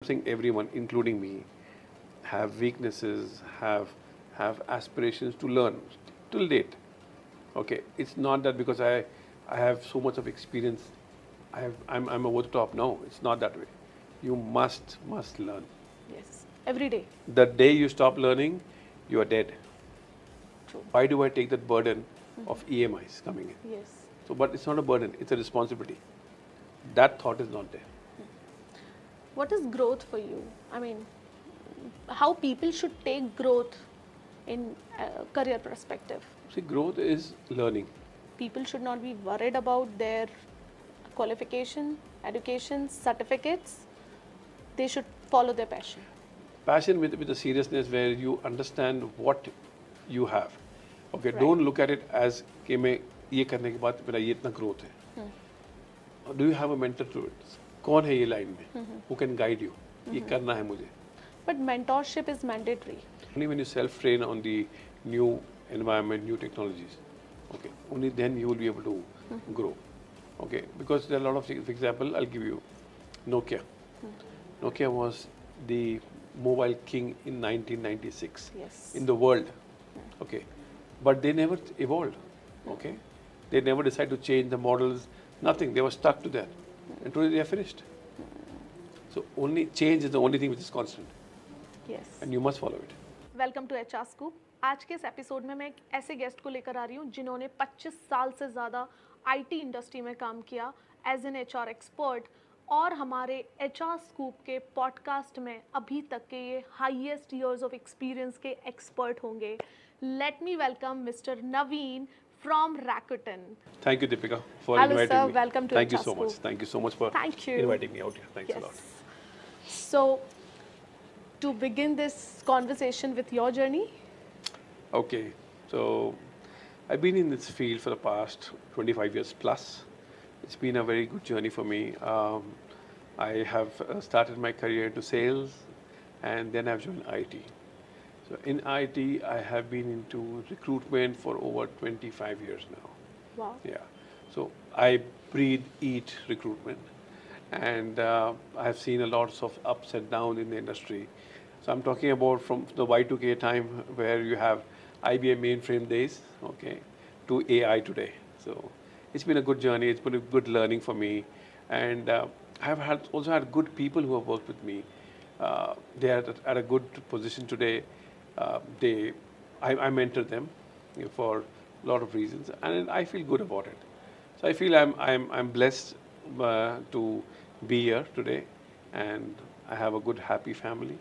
something everyone, including me, have weaknesses, have aspirations to learn till date. Okay, it's not that because I have so much of experience, I'm over the top. No, it's not that way. You must learn. Yes. Every day. The day you stop learning, you are dead. True. Why do I take that burden of EMIs coming in? Yes. So, but it's not a burden, it's a responsibility. That thought is not there. What is growth for you? I mean, how people should take growth in career perspective? See, growth is learning. People should not be worried about their qualification, education, certificates. They should follow their passion. Passion with a seriousness where you understand what you have. Okay, Right. don't look at it as कि मैं ये करने के बाद मेरा ये इतना growth है. Do you have a mentor to it? कौन है ये line में? Who can guide you? ये करना है मुझे. But mentorship is mandatory. Only when you self-train on the new environment, new technologies, okay, only then you will be able to grow. Okay, because there are a lot of things. For example, I'll give you Nokia. Nokia was the mobile king in 1996 Yes. in the world. Okay, but they never evolved. Okay, they never decided to change the models. Nothing. They were stuck to that, and today they are finished. So only change is the only thing which is constant, Yes. and you must follow it. Welcome to HR Scoop. आज के इस episode में मैं एक ऐसे guest को लेकर आ रही हूँ जिन्होंने 25 साल से ज़्यादा IT इंडस्ट्री में काम किया एज एन HR एक्सपर्ट, और हमारे HR स्कूप के पॉडकास्ट में अभी तक के ये हाईएस्ट ईयर्स ऑफ एक्सपीरियंस के एक्सपर्ट होंगे। Let me welcome mister Naveen from Rakuten. Thank you, Deepika, for Hello, inviting sir. me. Welcome to Thank you HR so much. Scoop. Thank you so much for Thank you. inviting me out here. Thanks a lot. So, to begin this conversation with your journey, Okay, so I've been in this field for the past 25 years plus. It's been a very good journey for me. I have started my career into sales, and then I've joined IT. So in IT, I have been into recruitment for over 25 years now. wow. Yeah. So I breathe, eat recruitment, and I have seen a lot of ups and downs in the industry. So I'm talking about from the Y2K time where you have IBM mainframe days, okay, to AI today. So it's been a good journey. It's been a good learning for me, and I have also had good people who have worked with me. They are at a good position today. I mentor them, for a lot of reasons, and I feel good about it. So I feel I'm blessed to be here today, and I have a good, happy family,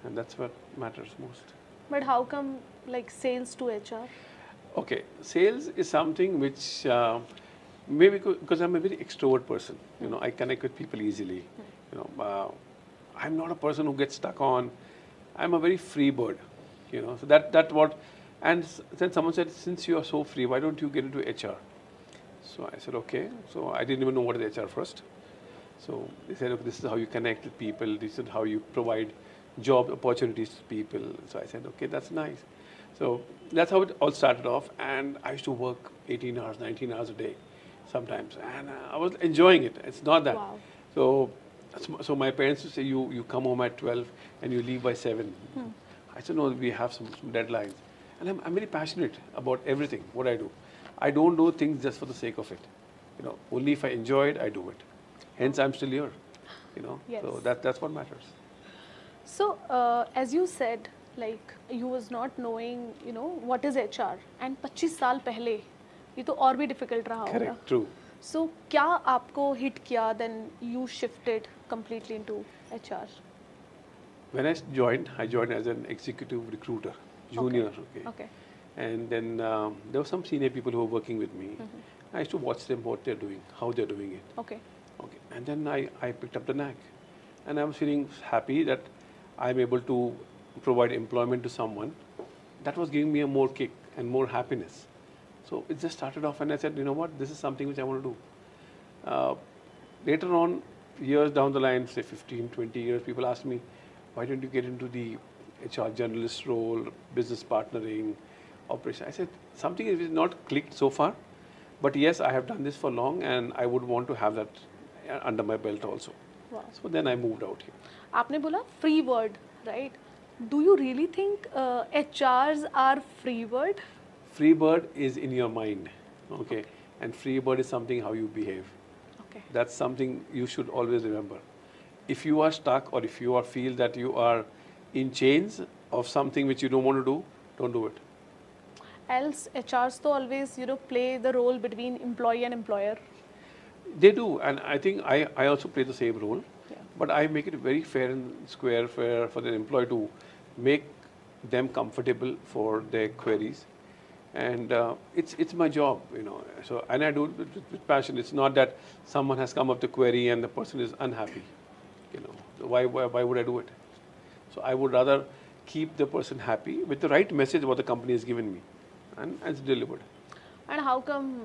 and that's what matters most. But how come like sales to HR? Okay, sales is something which maybe because I'm a very extrovert person. You know, I connect with people easily. You know, I'm not a person who gets stuck on. I'm a very free bird. You know, so that what. And then someone said, since you are so free, why don't you get into HR? So I said, okay. So I didn't even know what is HR first. So they said, okay, this is how you connect with people. This is how you provide job opportunities to people. So I said, okay, that's nice. So that's how it all started off. And I used to work 18 hours, 19 hours a day sometimes. And I was enjoying it. It's not that. Wow. So my parents would say, you come home at 12 and you leave by 7. I said, no, we have some deadlines. And I'm very passionate about everything, what I do. I don't do things just for the sake of it. You know, only if I enjoy it, I do it. Hence, I'm still here. You know, Yes. so that's what matters. So, as you said, like you was not knowing, you know, what is HR, and 25 साल पहले ये तो और भी difficult रहा होगा. Correct, true. So, क्या आपको hit किया, then you shifted completely into HR? When I joined as an executive recruiter, junior. Okay. And then there were some senior people who were working with me. I used to watch them, what they're doing, how they're doing it. Okay. Okay. And then I picked up the knack. And I was feeling happy that I'm able to provide employment to someone. That was giving me a more kick and more happiness. So it just started off, and I said, you know what, this is something which I want to do. Later on, years down the line, say 15, 20 years, people asked me, why don't you get into the HR journalist role, business partnering, operation? I said, something is not clicked so far, but yes, I have done this for long, and I would want to have that under my belt also. Wow. So then I moved out here. आपने बोला free word, right? Do you really think HRs are free word? Free bird is in your mind, okay? And free bird is something how you behave. Okay. That's something you should always remember. If you are stuck or if you are feel that you are in chains of something which you don't want to do, don't do it. Else HRs to always play the role between employee and employer. They do, and I think I also play the same role. Yeah. But I make it very fair and square for the employee to make them comfortable for their queries. And it's my job, So, and I do it with passion. It's not that someone has come up with a query and the person is unhappy, So why would I do it? So I would rather keep the person happy with the right message what the company has given me, and it's delivered. And how come,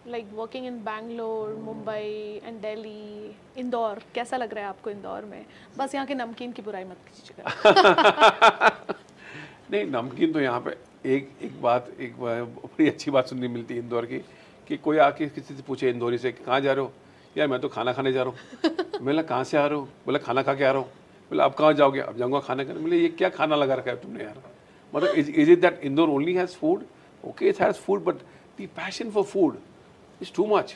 like working in Bangalore, Mumbai and Delhi, Indore, कैसा लग रहा है आपको इंदौर में? बस यहाँ के नमकीन की बुराई मत कीजिएगा। नहीं, नमकीन तो यहाँ पे एक बड़ी अच्छी बात सुनने मिलती है इंदौर की, कि कोई आके किसी से पूछे इंदौरी से कि कहाँ जा रहे हो? यार मैं तो खाना खाने जा रहा हूँ। मैंने कहाँ से आ रहे हो? बोला खाना खा के आ रहा हूँ। बोला अब कहाँ जाओगे? अब जाऊँगा खाना खाने। बोले ये क्या खाना लगा रखा है तुमने यार? मतलब is it that Indore only has food? Okay, it has food, but the passion for food is too much.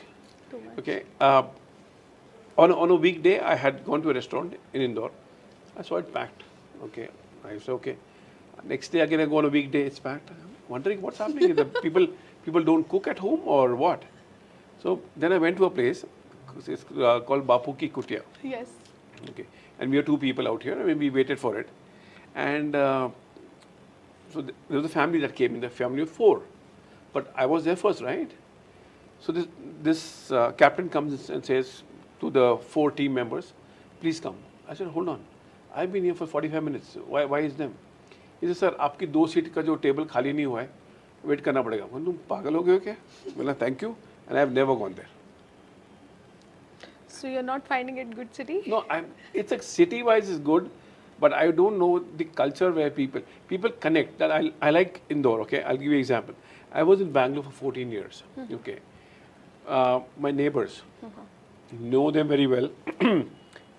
Too much. Okay, on a weekday, I had gone to a restaurant in Indore. I saw it packed. Okay, I said okay. Next day again, I go on a weekday, it's packed. I'm wondering what's happening. The people don't cook at home or what? So then I went to a place. It's called Bapu Ki Kutia. Yes. Okay, and we are two people out here. I mean, we waited for it, and. So there was a family that came in, the family of 4, but I was there first, right? So this captain comes and says to the 4 team members, please come. I said, hold on, I've been here for 45 minutes. Why is them? He said, sir, आपकी 2 seat का जो table खाली नहीं हुआ है, wait करना पड़ेगा। मैं तुम पागल हो गए हो क्या? बोला thank you, and I've never gone there. So you're not finding it good city? No, it's like city-wise is good. But I don't know the culture where people connect. That I like Indore. Okay, I'll give you an example. I was in Bangalore for 14 years. Okay, my neighbors know them very well,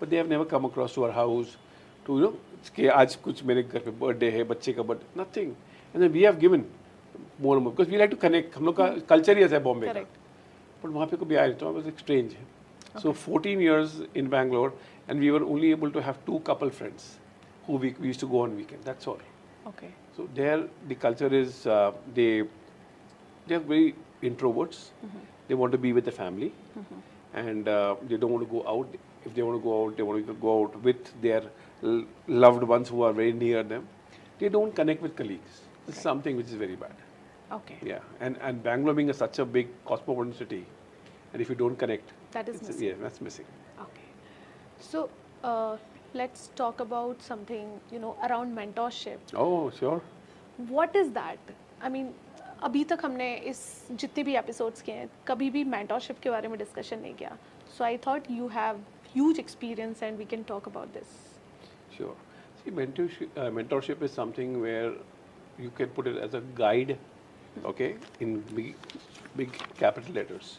but they have never come across to our house to कि आज कुछ मेरे घर पे birthday है, बच्चे का birthday, nothing. And then we have given more and more because we like to connect. हम लोग का culture ही ऐसा है बॉम्बे का. But वहाँ पे कभी आए तो it was strange. So 14 years in Bangalore, and we were only able to have 2 couple friends who we used to go on weekend. That's all. Okay. So there, the culture is they are very introverts. They want to be with the family, and they don't want to go out. If they want to go out, they want to go out with their loved ones who are very near them. They don't connect with colleagues. This is something which is very bad. Okay. Yeah, and Bangalore being such a big cosmopolitan city, and if you don't connect, that is missing. Yeah, that's missing. Okay. So let's talk about something around mentorship. Oh, sure. What is that? I mean, अभी तक हमने इस जितने भी episodes किए हैं कभी भी मेंटरशिप के बारे में डिस्कशन नहीं किया. So I thought you have huge experience and we can talk about this. Sure. See, mentorship is something where you can put it as a guide, okay, in big capital letters.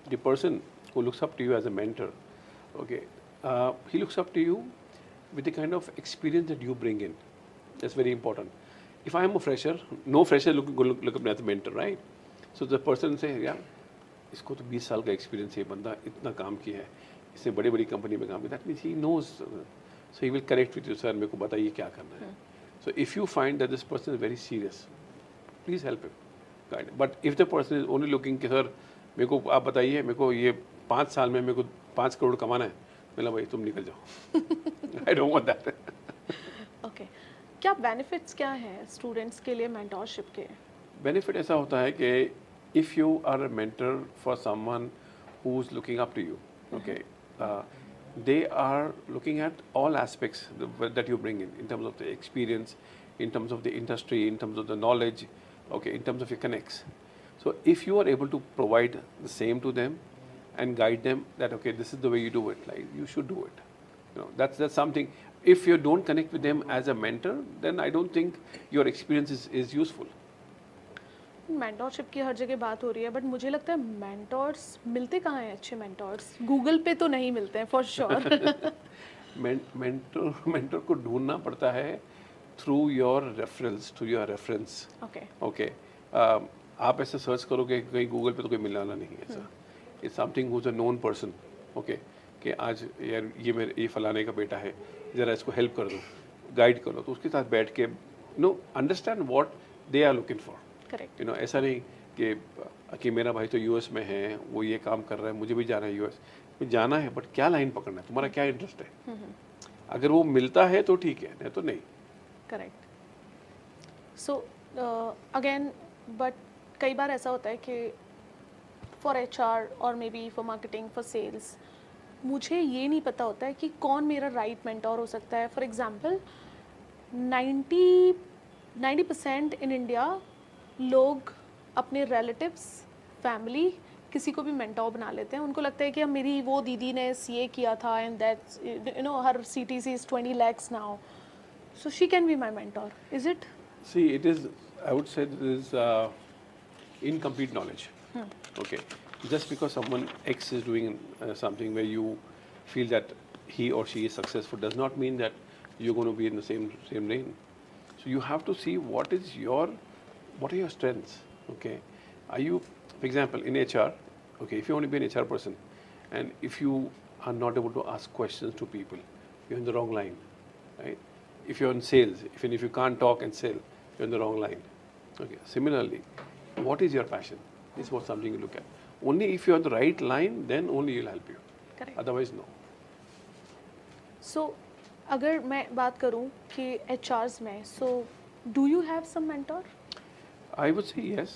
The person who looks up to you as a mentor, okay, he looks up to you with the kind of experience that you bring in. That's very important. If I am a fresher, no fresher look at me as a mentor, right? So the person say, yeah, इसको तो 20 साल का experience है, बंदा इतना काम किया है, इसने बड़ी कंपनी में काम किया. That means he knows, so he will connect with you, sir, मेरे को बताइए क्या करना है. So if you find that this person is very serious, please help him, guide him. But if the person is only looking कि sir मेरे को आप बताइए, मेरे को ये 5 साल में मेरे को 5 करोड़ कमाना है, मैंने भाई तुम निकल जाओ. I don't want that. Okay. क्या benefits क्या हैं students के लिए mentorship के? Benefit ऐसा होता है कि if you are a mentor for someone who's looking up to you, okay, they are looking at all aspects that you bring in terms of the experience, in terms of the industry, in terms of the knowledge, okay, in terms of your connects. So if you are able to provide the same to them and guide them that, okay, this is the way you do it, like you should do it. That's something. If you don't connect with them as a mentor, then I don't think your experience is useful. Mentorship की हर जगह बात हो रही है, but मुझे लगता है mentors मिलते कहाँ हैं? अच्छे मेंटोर्स गूगल पे तो नहीं मिलते हैं फॉर श्योर। मेंटर को ढूंढना पड़ता है through your reference, through your reference. Okay. Okay, आप ऐसे सर्च करोगे कहीं गूगल पे तो कोई मिलने वाला नहीं है ऐसा। It's something who's a known person. Okay, कि आज यार ये फलाने का बेटा है, ज़रा इसको हेल्प कर दो, गाइड करो, तो उसके साथ बैठ के understand what they are looking for. Correct. ऐसा नहीं कि मेरा भाई तो यूएस में है, वो ये काम कर रहा है, मुझे भी जाना है यूएस। जाना है, बट क्या लाइन पकड़ना है, तुम्हारा क्या इंटरेस्ट है। अगर वो मिलता है तो ठीक है, नहीं तो नहीं। करेक्ट। सो अगेन, बट कई बार ऐसा होता है कि फॉर एचआर और may be for marketing, for sales, मुझे ये नहीं पता होता है कि कौन मेरा राइट मेंटोर हो सकता है। फॉर एग्जांपल 90% इन इंडिया लोग अपने रिलेटिव्स, फैमिली, किसी को भी मेंटोर बना लेते हैं। उनको लगता है कि अब मेरी वो दीदी ने ये किया था and that's her CTC is 20 lakhs now, so she can be my mentor, is it? See, it is, I would say, this is incomplete knowledge. Okay, just because someone X is doing something where you feel that he or she is successful does not mean that you're going to be in the same lane. So you have to see what are your strengths. Okay, are you, for example, in HR? Okay, if you want to be an HR person, and if you are not able to ask questions to people, you're in the wrong line, right? If you're in sales, even if you can't talk and sell, you're in the wrong line. Okay. Similarly, what is your passion? This is what something you look at. Only if you're on the right line, then only it'll help you. Correct. Otherwise, no. So, अगर मैं बात करूं कि HRs में, so do you have some mentor? I would say yes.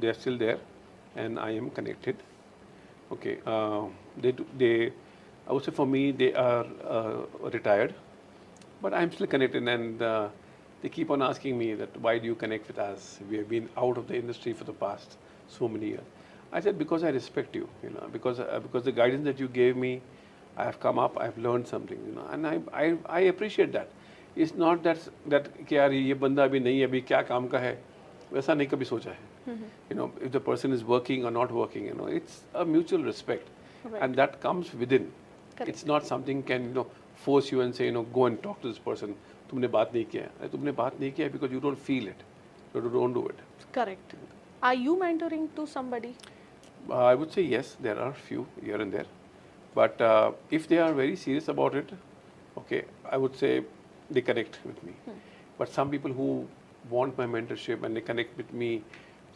They are still there, and I am connected. Okay. I would say for me, they are retired, but I'm still connected, and they keep on asking me that why do you connect with us? We have been out of the industry for the past so many years. I said because I respect you, because the guidance that you gave me, I have come up, I have learned something, and I appreciate that. It's not that कि यार ये बंदा अभी नहीं है, अभी क्या काम का है, वैसा नहीं कभी सोचा है. If the person is working or not working, it's a mutual respect, and that comes within. Correct. It's not something can force you and say go and talk to this person. तुमने बात नहीं किया है, तुमने बात नहीं किया because you don't feel it, so don't do it. Correct. Are you mentoring to somebody? I would say yes, there are few here and there, but if they are very serious about it, okay, I would say they connect with me. But some people who want my mentorship and they connect with me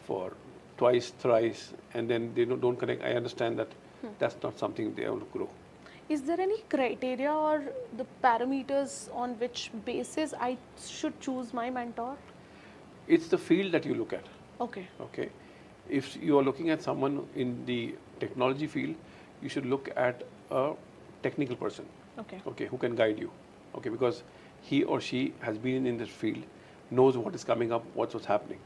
for twice, thrice, and then they don't connect, I understand that that's not something they want to grow. Is there any criteria or the parameters on which basis I should choose my mentor? It's the field that you look at. Okay. Okay, if you are looking at someone in the technology field, you should look at a technical person. Okay. Okay, who can guide you. Okay, because he or she has been in this field, knows what is coming up, what's happening.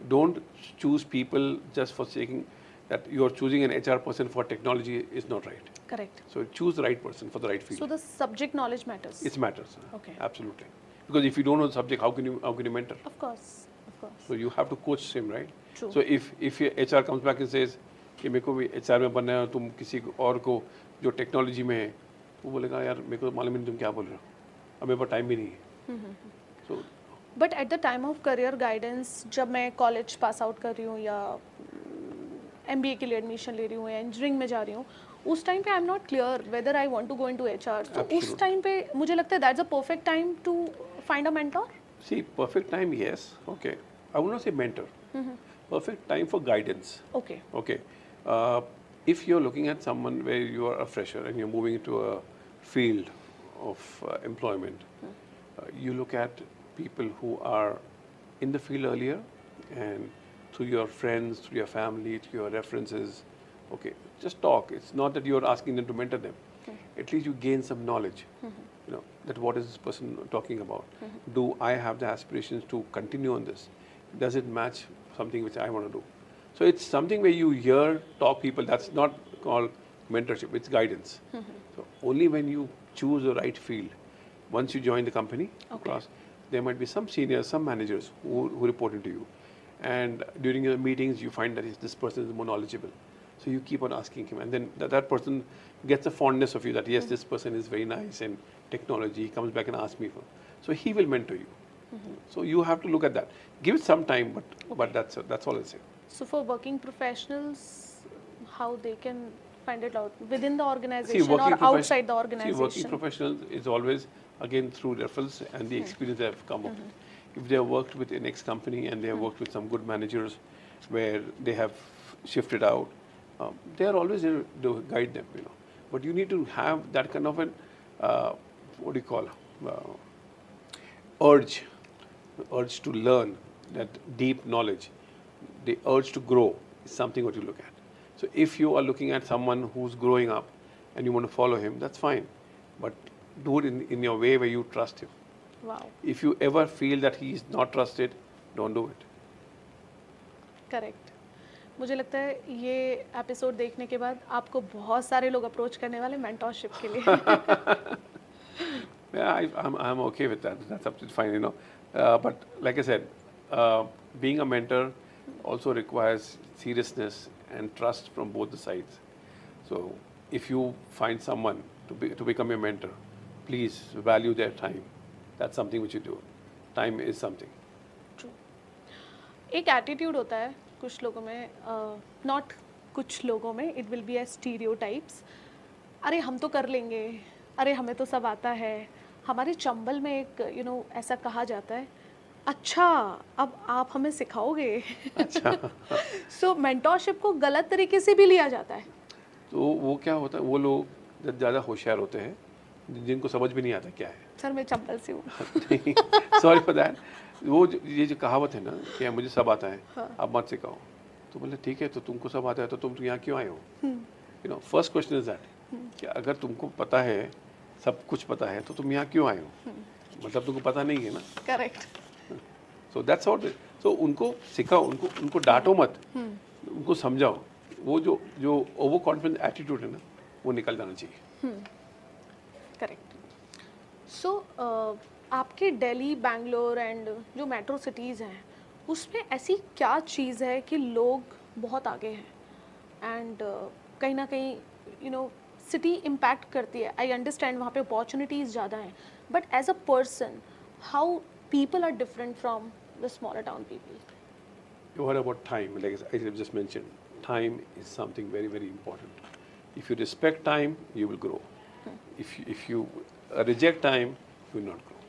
Don't choose people just for saying that you are choosing an HR person for technology is not right. Correct. So choose the right person for the right field. So the subject knowledge matters. It matters. Okay. Absolutely. Because if you don't know the subject, how can you mentor? Of course. Of course. So you have to coach him, right? True. So if your HR comes back and says कि मेरे को भी HR में बनना है, तुम किसी और को जो टेक्नोलॉजी में है, वो बोलेगा यार मेरे को मालूम नहीं तुम क्या बोल रहे हो, अब मेरे पास टाइम भी नहीं है. So but at the time of career guidance, जब मैं कॉलेज पास आउट कर रही हूँ या MBA के लिए एडमिशन ले रही हूँ या इंजीनियरिंग में जा रही हूँ, उस टाइम पे I am not clear whether I want to go into HR. तो उस टाइम पे मुझे लगता है that's a perfect time to find a mentor. see, perfect time, yes. Okay, I would not say mentor. Perfect time for guidance. Okay. Okay, if you're looking at someone where you are a fresher and you're moving into a field of employment, you look at people who are in the field earlier, and through your friends, through your family, through your references, okay, just talk. It's not that you're asking them to mentor them. At least you gain some knowledge. That what is this person talking about? Do I have the aspirations to continue on this? Does it match something which I want to do? So it's something where you hear, talk people. That's not called mentorship. It's guidance. So only when you choose the right field, once you join the company, Okay. there might be some seniors, some managers who report into you, and during your meetings you find that this person is more knowledgeable. So you keep on asking him, and then that person gets a fondness of you that yes, this person is very nice in technology. He comes back and asks me for. So he will mentor you. So you have to look at that. Give it some time, but that's all I'll say. So for working professionals, how they can find it out within the organization or outside the organization? See, working professionals is always again through referrals and the experience they have come up with. If they have worked with an ex company and they have worked with some good managers where they have shifted out, they are always there to guide them, you know. But you need to have that kind of an what do you call urge to learn, that deep knowledge, the urge to grow is something what you look at. So if you are looking at someone who's growing up and you want to follow him, that's fine. But do it in your way where you trust him. Wow. If you ever feel that he is not trusted, don't do it. Correct. मुझे लगता है ये episode देखने के बाद आपको बहुत सारे लोग अप्रोच करने वाले मेंटरशिप के लिए. Yeah, I'm okay with that. That's absolutely fine, you know. But like I said, being a mentor also requires seriousness and trust from both the sides. So if you find someone to become your mentor, please value their time. That's something which you do. Time is something. True. एक attitude होता है कुछ लोगों में, not कुछ लोगों में, it will be A stereotypes. अरे हम तो कर लेंगे, अरे हमें तो सब आता है. हमारे चंबल में एक ऐसा कहा जाता है, अच्छा अब आप हमें सिखाओगे. अच्छा. सो मेंटरशिप को गलत तरीके से भी लिया जाता है. तो वो क्या होता है, वो लोग ज़्यादा होशियार होते हैं जिनको समझ भी नहीं आता क्या है. सर मैं चंबल से हूँ. Sorry for that. वो ये जो कहावत है ना कि मुझे सब आता है, हाँ. अब मत सिखाओ. तो बोले ठीक है, तो तुमको सब आता है तो तुम यहाँ क्यों आए हो? You know, first question is that कि अगर तुमको पता है, सब कुछ पता है, तो तुम यहाँ क्यों आए हो? मतलब तुमको पता नहीं है ना. Correct. So that's what. So उनको सिखाओ, उनको डांटो मत, उनको समझाओ. वो जो ओवर कॉन्फिडेंस एटीट्यूड है ना, वो निकल जाना चाहिए. करेक्ट. सो आपके दिल्ली, बैंगलोर एंड जो मेट्रो सिटीज़ हैं, उसमें ऐसी क्या चीज़ है कि लोग बहुत आगे हैं एंड कहीं ना कहीं सिटी इम्पैक्ट करती है. आई अंडरस्टैंड वहाँ पे अपॉर्चुनिटीज़ ज़्यादा हैं, but as a person how people are different from the smaller town people. What about time? Like I just mentioned, time is something very, very important. If you respect time, you will grow. If you reject time, you will not grow.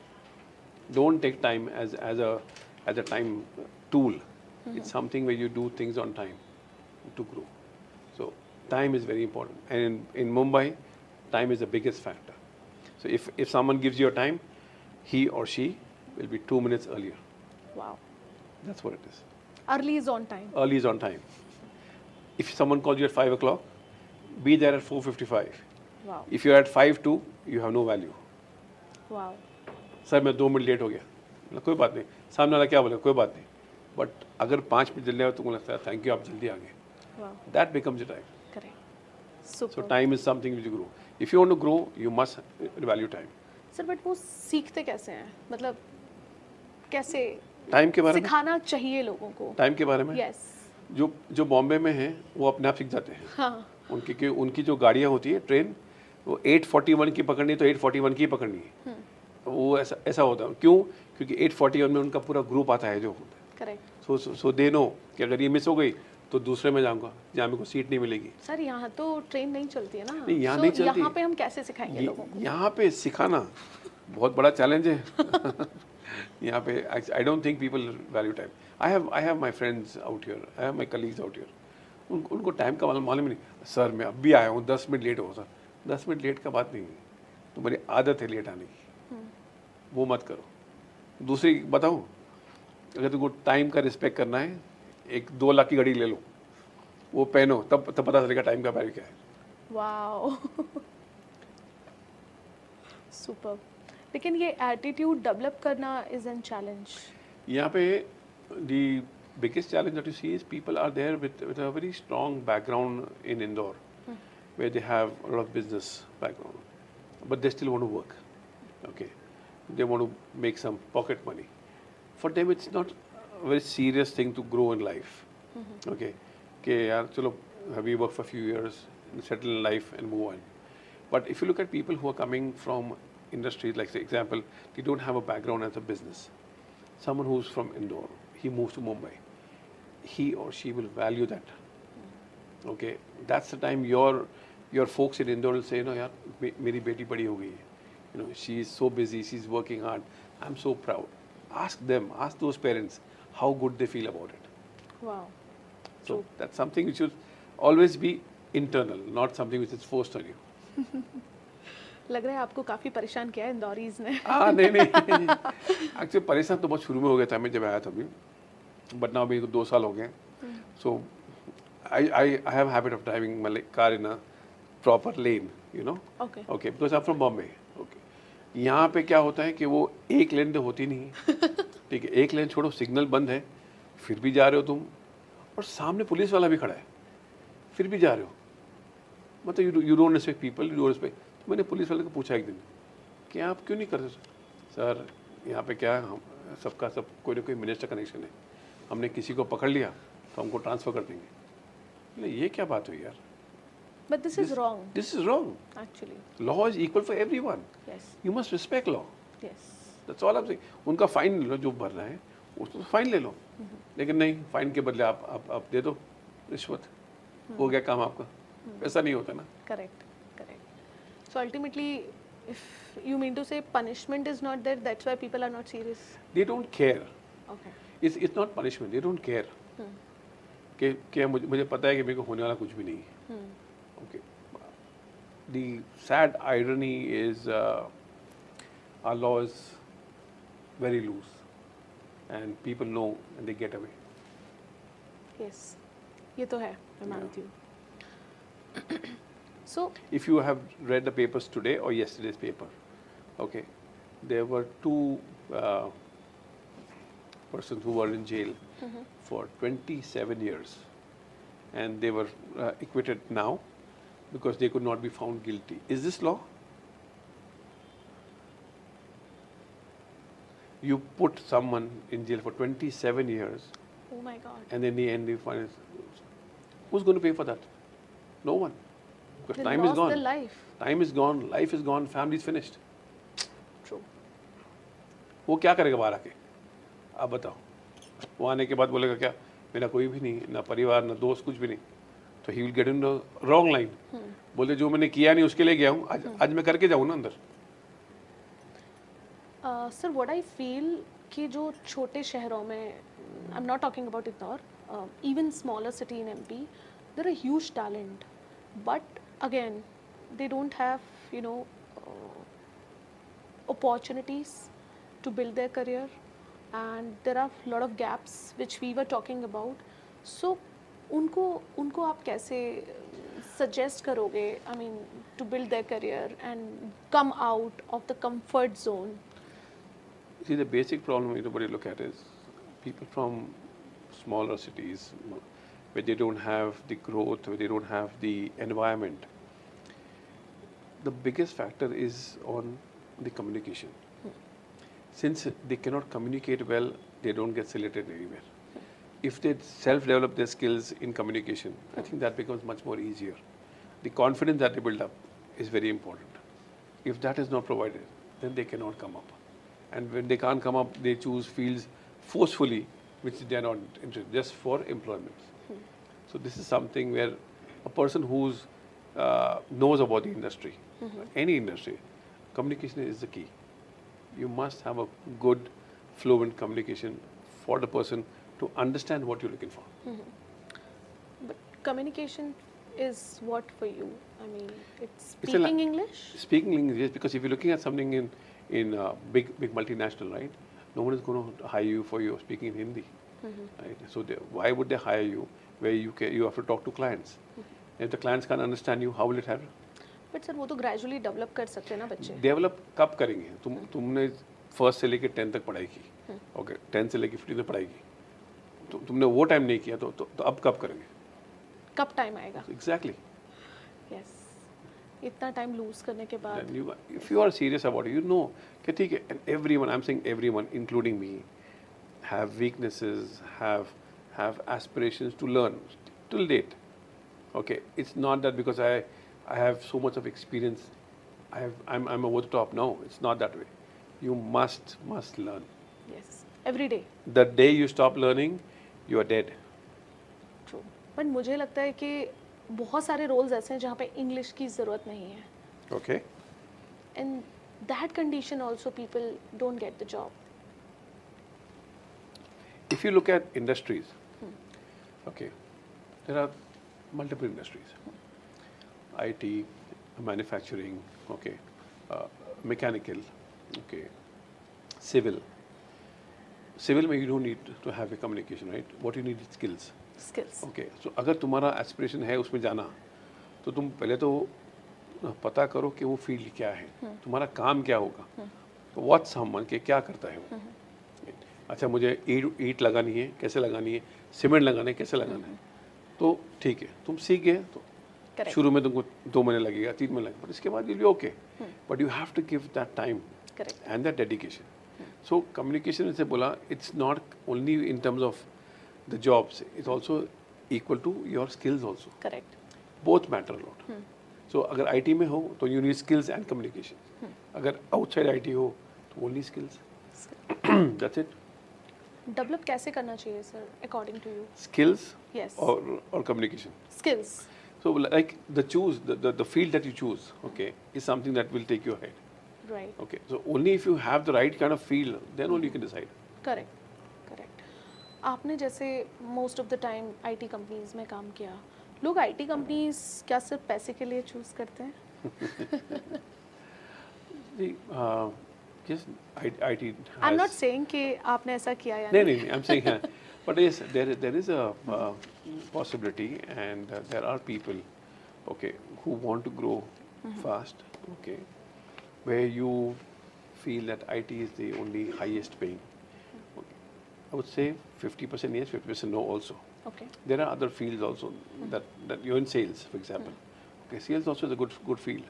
Don't take time as a time tool. It's something where you do things on time to grow. So time is very important. And in Mumbai, time is the biggest factor. So if someone gives you a time, he or she will be 2 minutes earlier. Wow. That's what it is. Early is on time. Early is on time. If someone calls you at 5 o'clock, be there at 4:55. Wow. If you're at 5:02, you have no value. Wow. Sir मैं 2 minute late हो गया, मतलब कोई बात नहीं. सामने वाला क्या बोले, कोई बात नहीं. बट अगर 5 मिनट जल्दी आए तो तुमको लगता है थैंक यू, आप जल्दी आ गए. Wow. That becomes your time. Correct. So Super. time is something which you grow. If you want to grow, you must value time. Sir but वो सीखते कैसे हैं, मतलब कैसे टाइम के बारे में सिखाना चाहिए लोगों को? टाइम के बारे में यस. जो बॉम्बे में हैं वो अपने आप सीख जाते हैं. हाँ. उनकी जो गाड़ियाँ होती है, ट्रेन, वो 8:41 की पकड़नी है तो 8:41 की पकड़नी है. वो ऐसा होता है. क्यों? क्योंकि 8:41 में उनका पूरा ग्रुप आता है जो. करेक्ट. सो दे नो कि अगर ये मिस हो गई तो दूसरे में जाऊंगा जहाँ मेरे को सीट नहीं मिलेगी. सर यहाँ तो ट्रेन नहीं चलती है ना. नहीं, यहाँ नहीं चलती. यहाँ पे हम कैसे सिखाएंगे लोगों को? यहाँ पे सिखाना बहुत बड़ा चैलेंज है. यहाँ पे I don't think people value time. I have my friends out here, I have my colleagues out here. उनको टाइम का मालूम नहीं. सर मैं अब भी आया हूँ, 10 मिनट लेट हो. सर 10 मिनट लेट का बात नहीं है, तुम्हारी आदत है लेट आने की, वो मत करो. दूसरी बताऊँ, अगर तुमको टाइम का रिस्पेक्ट करना है, एक 2 लाख की घड़ी ले लो, वो पहनो, तब पता चलेगा टाइम का वैल्यू क्या है. वाओ. सुपर. लेकिन ये एटीट्यूड डेवलप करना इज एन चैलेंज. यहाँ पे दी biggest challenge that you see is people are there with a very strong background in Indore, where they have a lot of business background, but they still want to work. Okay, they want to make some pocket money. For them, it's not very serious thing to grow in life. Okay, कि यार चलो we work for a few years, settle in life and move on. But if you look at people who are coming from industries, like say example, they don't have a background as a business. Someone who's from Indore, he moves to Mumbai. He or she will value that. Okay, that's the time your folks in Indore will say, no, yaar, मेरी बेटी बड़ी हो गई है. You know, she is so busy, she's working hard. I'm so proud. Ask them, ask those parents how good they feel about it. Wow. So that's something which should always be internal, not something which is forced on you. लग रहा है आपको काफी परेशान किया है इंदौरीज ने. हाँ नहीं एक्चुअली परेशान तो बहुत शुरू में हो गया था मैं जब आया था अभी, बट नाउ मेरे को 2 साल हो गए. सो I have habit of driving my car in a proper lane, you know. Okay. Okay, because I'm from Bombay. Okay. यहाँ पे क्या होता है कि वो एक लेन तो होती नहीं है. ठीक है, एक लेन छोड़ो, सिग्नल बंद है, फिर भी जा रहे हो तुम, और सामने पुलिस वाला भी खड़ा है, फिर भी जा रहे हो. मतलब you don't respect people, you don't respect. तो मैंने पुलिस वाले को पूछा एक दिन कि आप क्यों नहीं करते सर, यहाँ पे क्या हम सबका सब कोई ना कोई मिनिस्टर कनेक्शन है, हमने किसी को पकड़ लिया तो हमको ट्रांसफ़र कर देंगे. ये क्या बात हुई यार? But this is wrong. This is wrong. Actually. Law is equal for everyone. Yes. You must respect law. Yes. That's all I'm saying. उनका फाइन ले लो जो भरना है, उसको फाइन ले लो. लेकिन नहीं, फाइन के बदले आप दे दो रिश्वत. हो गया काम आपका. ऐसा नहीं होता ना. Correct. So ultimately, if you mean to say punishment is not there, that's why people are not serious. They don't care. Okay. It's not punishment. They don't care. कि मुझे पता है कि मेरे को होने वाला कुछ भी नहीं है. Okay. The sad irony is our law is very loose, and people know and they get away. Yes, ये तो है, मैं मानती हूँ. So, if you have read the papers today or yesterday's paper, okay, there were 2 persons who were in jail for 27 years, and they were acquitted now because they could not be found guilty. Is this law? You put someone in jail for 27 years, oh my God. and then in the end you find who's going to pay for that? No one. Because They time is lost gone. their life. Time is gone, life is gone, family is finished. True. वो क्या करेगा बाहर आके? आप बताओ. वो आने के बाद बोलेगा क्या? मेरा कोई भी नहीं, ना परिवार, ना दोस्त, कुछ भी नहीं. तो he will get in the wrong line. बोले जो मैंने किया नहीं उसके लिए गया हूँ, आज मैं करके जाऊँ ना अंदर. Sir, what I feel कि जो छोटे शहरों में, I'm not talking about Indore, even smaller city in MP, there are huge talent, but again, they don't have, you know, opportunities to build their career, and there are a lot of gaps which we were talking about. So, उनको आप कैसे suggest करोगे, I mean, to build their career and come out of the comfort zone? See, the basic problem everybody look at is people from smaller cities where they don't have the growth, where they don't have the environment. The biggest factor is on the communication. Since they cannot communicate well, they don't get selected anywhere. If they self-develop their skills in communication, I think that becomes much more easier. The confidence that they build up is very important. If that is not provided, then they cannot come up. And when they can't come up, they choose fields forcefully, which they are not interested, just for employment. So this is something where a person who's knows about the industry, any industry, communication is the key. You must have a good, fluent communication for the person to understand what you're looking for. But communication is what for you? I mean, it's speaking English? Speaking English, yes, because if you're looking at something in big multinational, right? No one is going to hire you for your speaking in Hindi, right? So why would they hire you where you have to talk to clients? If the clients can't understand you, how will it happen? But sir, वो तो gradually develop कर सकते हैं ना बच्चे. Develop कब करेंगे? तुमने first से लेके 10 तक पढ़ाई की, okay, 10 से लेके 15 तक पढ़ाई की, तो तुमने वो टाइम नहीं किया, तो अब कब करेंगे? कब टाइम आएगा? Exactly. Yes. इतना टाइम लूज करने के बाद. If you are serious about it, you know कि ठीक है, and everyone, I'm saying everyone, including me, have weaknesses, have aspirations to learn till date. Okay, it's not that because I have so much of experience, I'm over the top. No, it's not that way. You must learn. Yes, every day. The day you stop learning, you are dead. True. But मुझे लगता है कि बहुत सारे roles ऐसे हैं जहाँ पे English की ज़रूरत नहीं है. Okay. In that condition also people don't get the job. If you look at industries, okay, there are multiple industries. IT, manufacturing, okay, mechanical, okay, civil. Civil में you don't need to have a communication, right? What you need is skills. Skills. Okay, so अगर तुम्हारा aspiration है उसमें जाना, तो तुम पहले तो पता करो कि वो फील्ड क्या है, तुम्हारा काम क्या होगा, what someone के क्या करता है वो. अच्छा मुझे ईंट लगानी है, कैसे लगानी है, सीमेंट लगाना है, कैसे लगाना है, तो ठीक है, तुम सीख गए तो Correct. शुरू में तुमको 2 महीने लगेगा, 3 महीने लगेगा, पर इसके बाद will be okay. But you have to give that time Correct. And that dedication. So communication से बोला, it's not only in terms of the jobs, it's also equal to your skills also. Correct. Both matter lot. So अगर IT में हो तो you need skills and communication. अगर outside IT हो तो only skills. That's it. Develop कैसे करना चाहिए sir according to you? Skills Yes. or communication. Skills. So like the field that you choose, okay, is something that will take you ahead. Right. Okay, so only if you have the right kind of field, then only you can decide. Correct. Correct. आपने जैसे most of the time IT companies में काम किया, लोग IT companies क्या सिर्फ पैसे के लिए choose करते हैं? See, yes, IT has, I'm not saying कि आपने ऐसा किया या नहीं, I'm saying, but yes, there is a possibility, and there are people, okay, who want to grow fast, okay, where you feel that IT is the only highest paying. Okay. I would say 50% yes, 50% no also. Okay. There are other fields also that you're in sales, for example. Okay, sales also is a good field.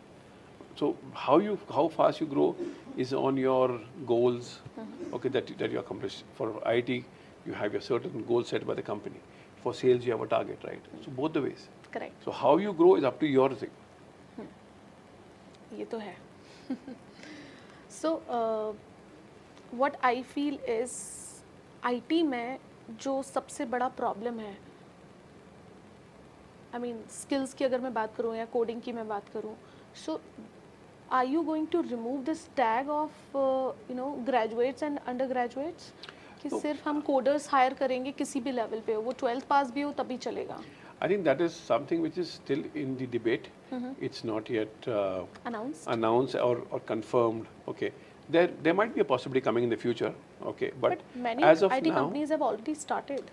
So how fast you grow is on your goals, okay, that you accomplish. For IT, you have your certain goal set by the company. For sales, you have a target, right? So both the ways. Correct. So how you grow is up to your thing. ये तो है. So what I feel is IT में जो सबसे बड़ा problem है, I mean skills की अगर मैं बात करूँ या कोडिंग की मैं बात करूँ, so are you going to remove this tag of graduates and undergraduates कि सिर्फ हम कोडर्स हायर करेंगे किसी भी लेवल पे हो, वो 12th पास भी हो तभी चलेगा? I think that is something which is still in the debate. It's not yet announced or confirmed. Okay, there might be a possibility coming in the future. Okay, but many as of IT now, companies have already started.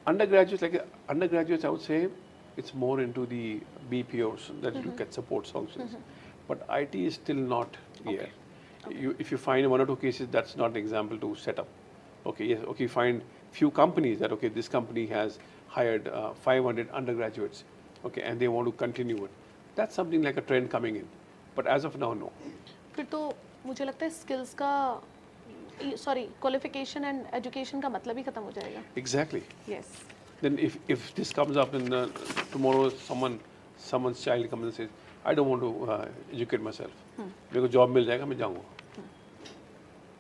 Undergraduates, I would say, it's more into the BPOs that you get support functions. But IT is still not here. If you find 1 or 2 cases, that's not an example to set up. Okay, yes, okay, you find few companies that, okay, this company has hired 500 undergraduates, okay, and they want to continue it. That's something like a trend coming in. But as of now, no. फिर तो मुझे लगता है skills का, sorry, qualification and education का मतलब ही खत्म हो जाएगा. Exactly. Yes. Then if this comes up and tomorrow someone's child comes and says, I don't want to educate myself. मेरे को job मिल जाएगा, मैं जाऊँगा.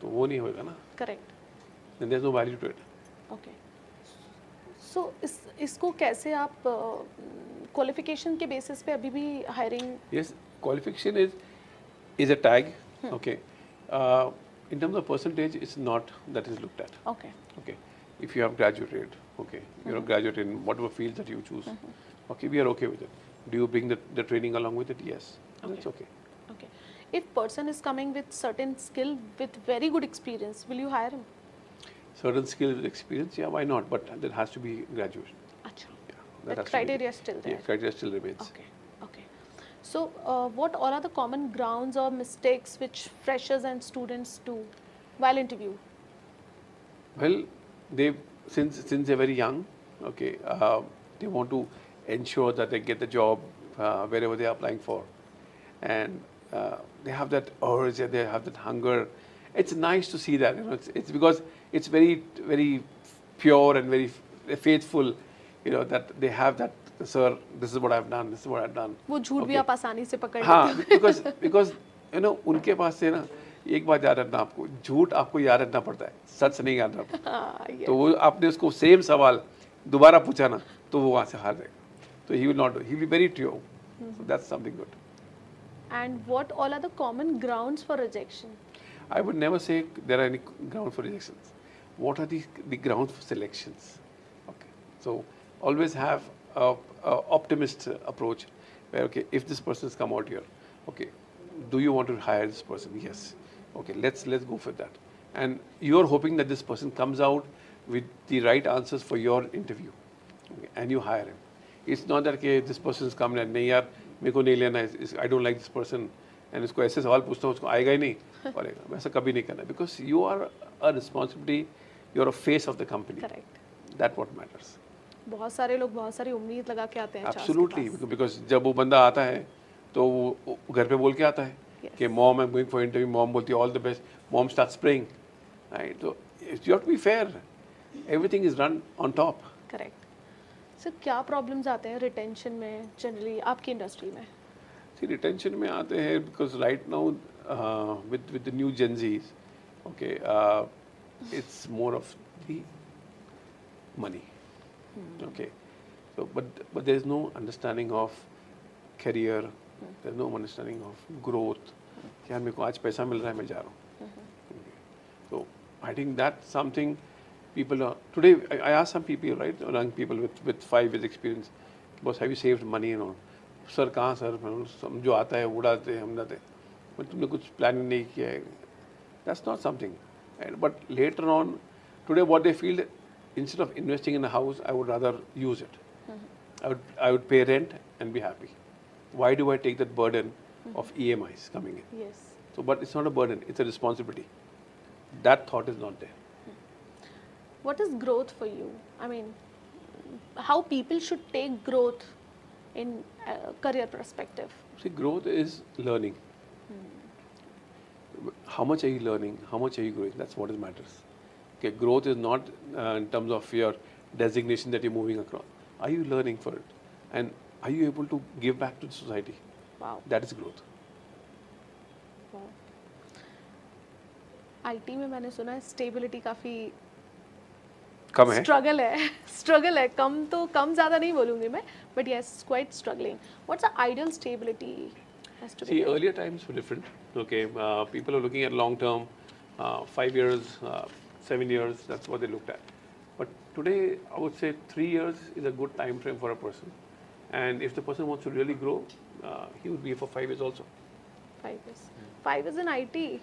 तो वो नहीं होएगा ना. Correct. Then there's no value to it. Okay. So इसको कैसे आप qualification के basis पे अभी भी hiring? Yes, qualification is a tag. Okay. In terms of percentage, it's not that is looked at. Okay. Okay. If you have graduated, okay, you're a graduate in whatever field that you choose. Okay, we are okay with it. Do you bring the training along with it? Yes. Okay. That's okay. Okay. If person is coming with certain skill with very good experience, will you hire him? Certain skills with experience, yeah, why not? But there has to be graduation. अच्छा. Yeah, That has to be criteria is still there. Yeah, criteria still remains. Okay. Okay. So what all are the common grounds or mistakes which freshers and students do while interview? Well, since they're very young, okay, they want to ensure that they get the job wherever they are applying for, and they have that urge, they have that hunger, it's nice to see that. You know, it's because it's very, very pure and very faithful. You know, that they have that, sir, this is what I've done, this is what I've done. वो झूठ भी आप आसानी से पकड़ लेते हाँ, हैं. because you know, उनके पास से ना एक बात याद रखना, आपको झूठ आपको याद रखना पड़ता है, सच नहीं याद रखना. हाँ, yes. तो वो आपने उसको सेम सवाल दोबारा पूछा ना, तो वो वहाँ से हार जाएगा. तो he will not, he will be very true. So that's something good. And what all are the common grounds for rejection? I would never say there are any grounds for rejections. What are the grounds for selections? Okay. So always have a optimist approach where, okay, if this person has come out here, okay, do you want to hire this person? Yes. Okay, let's go for that. And you're hoping that this person comes out with the right answers for your interview, okay, and you hire him. It's not that okay, this person is coming and नहीं यार मेरे को नहीं लेना है, I don't like this person, and इसको ऐसे सवाल पूछता हूँ उसको आएगा ही नहीं पड़ेगा, वैसा कभी नहीं करना, because you are a responsibility, you are a face of the company. Correct. That what matters. बहुत सारे लोग बहुत सारी उम्मीद लगा के आते हैं HRs के Absolutely, पास. because जब वो बंदा आता है तो वो घर पे बोल के आता है कि mom I'm going for interview, mom बोलती है all the best, mom starts praying, right? So you have to be fair. Everything is run on top. Correct. Sir क्या प्रॉब्लम्स आते हैं रिटेंशन में जनरली आपकी इंडस्ट्री में? See, retention में आते हैं because right now with the new Gen Zs, okay, it's more of the money, okay. So but there is no understanding of career, there is no understanding of growth. कि यार मेरे को आज पैसा मिल रहा है मैं जा रहा हूँ. Okay. So I think that's something people are today. I ask some people, right, young people with 5 years experience, boss, have you saved money and all? Sir कहाँ सर, हम जो आता है उड़ाते हम जाते, but तुमने कुछ प्लानिंग नहीं किया है. That's not something. But later on, today what they feel, instead of investing in a house, I would rather use it. I would pay rent and be happy. Why do I take that burden of EMIs coming in? Yes. So, but it's not a burden; it's a responsibility. That thought is not there. What is growth for you? I mean, how people should take growth in career perspective? See, growth is learning. How much are you learning? How much are you growing? That's what matters. Okay, growth is not in terms of your designation that you're moving across. Are you learning for it? And are you able to give back to the society? Wow. That is growth. Wow. IT में मैंने सुना है stability काफ़ी कम है. Struggle है कम ज़्यादा नहीं बोलूँगी मैं, but yes, quite struggling. What's the ideal stability has to be? See, earlier times were different. Okay, people are looking at long term, 5 years, 7 years. That's what they looked at. But today, I would say 3 years is a good time frame for a person. And if the person wants to really grow, he would be here for 5 years also. 5 years. 5 years in IT.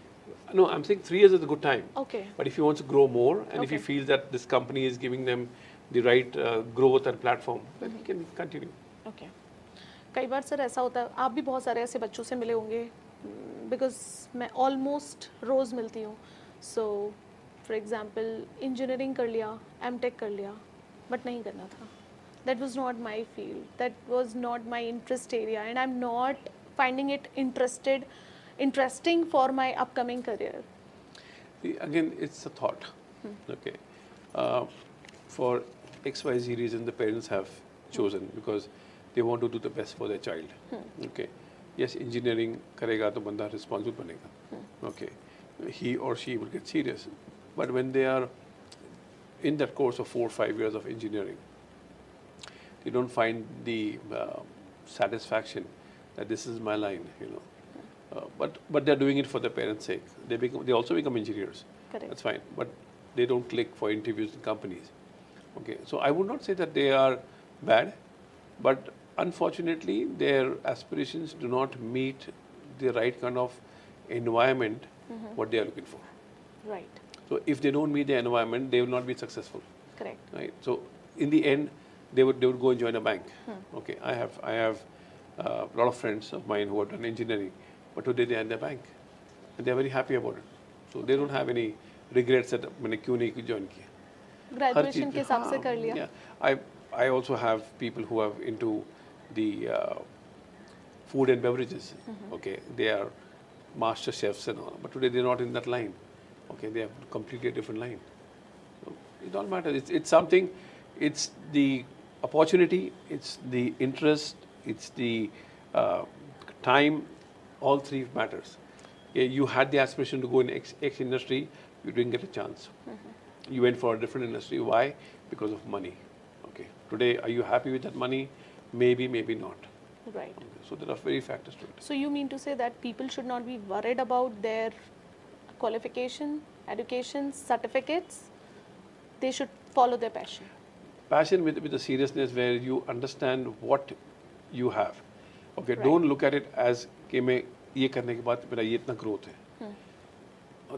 No, I'm saying 3 years is a good time. Okay. But if he wants to grow more, and if he feels that this company is giving them the right growth and platform, then he can continue. Okay. कई बार sir ऐसा होता है, आप भी बहुत सारे ऐसे बच्चों से मिले होंगे, बिकॉज मैं ऑलमोस्ट रोज़ मिलती हूँ. सो फॉर एग्जांपल इंजीनियरिंग कर लिया, एमटेक कर लिया, बट नहीं करना था. That was not my field, that was not my interest area, and I am not finding it interesting for my upcoming career. See, again, it's a thought. Okay, for XYZ reason, the parents have chosen because they want to do the best for their child. Okay, yes, engineering करेगा तो बंदा responsible बनेगा. Okay, he or she will get serious. But when they are in that course of 4 or 5 years of engineering, they don't find the satisfaction that this is my line, you know. But they're doing it for their parents' sake. They also become engineers. Correct. That's fine. But they don't click for interviews in companies. Okay. So I would not say that they are bad, but unfortunately their aspirations do not meet the right kind of environment what they are looking for. Right. So if they don't meet the environment, they will not be successful. Correct. Right. So in the end, they would go and join a bank. Okay. I have a lot of friends of mine who have done engineering. But today they are in the bank, and they are very happy about it. So they don't have any regrets that मैंने क्यों नहीं join किया. Graduation के हिसाब से कर लिया. Yeah, I also have people who are into the food and beverages. Okay, they are master chefs and all, but today they're not in that line. Okay, they have completely a different line. So it all matters. It's something. It's the opportunity. It's the interest. It's the time. All three matters. Yeah, you had the aspiration to go in X industry. You didn't get a chance. You went for a different industry. Why? Because of money. Okay. Today, are you happy with that money? Maybe, maybe not. Right. Okay. So there are very factors to it. So you mean to say that people should not be worried about their qualification, education, certificates? They should follow their passion. Passion with a seriousness where you understand what you have. Okay. Right. Don't look at it as कि मैं ये करने के बाद मेरा ये इतना growth है.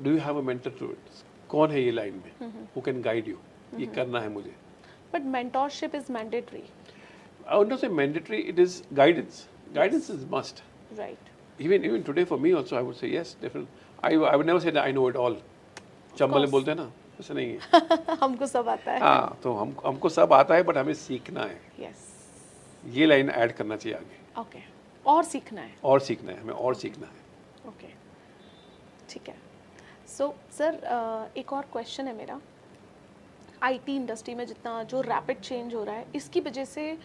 Do you have a mentor to it? कौन है ये line में? Who can guide you? ये करना है मुझे. But mentorship is mandatory. I would not say mandatory. It is guidance. Guidance is must. Right. Even today for me also, I would say yes, definitely. I would never say that I know it all. Chambal में बोलते हैं ना, ऐसा नहीं है. हमको सब आता है. हाँ, तो हमको सब आता है, but हमें सीखना है. Yes. ये लाइन ऐड करना चाहिए आगे. Okay. और सीखना है. और सीखना है, हमें और सीखना है. Okay. ठीक है. So सर एक और क्वेश्चन है मेरा. आईटी इंडस्ट्री में जितना जो रैपिड चेंज हो रहा है, इसकी वजह से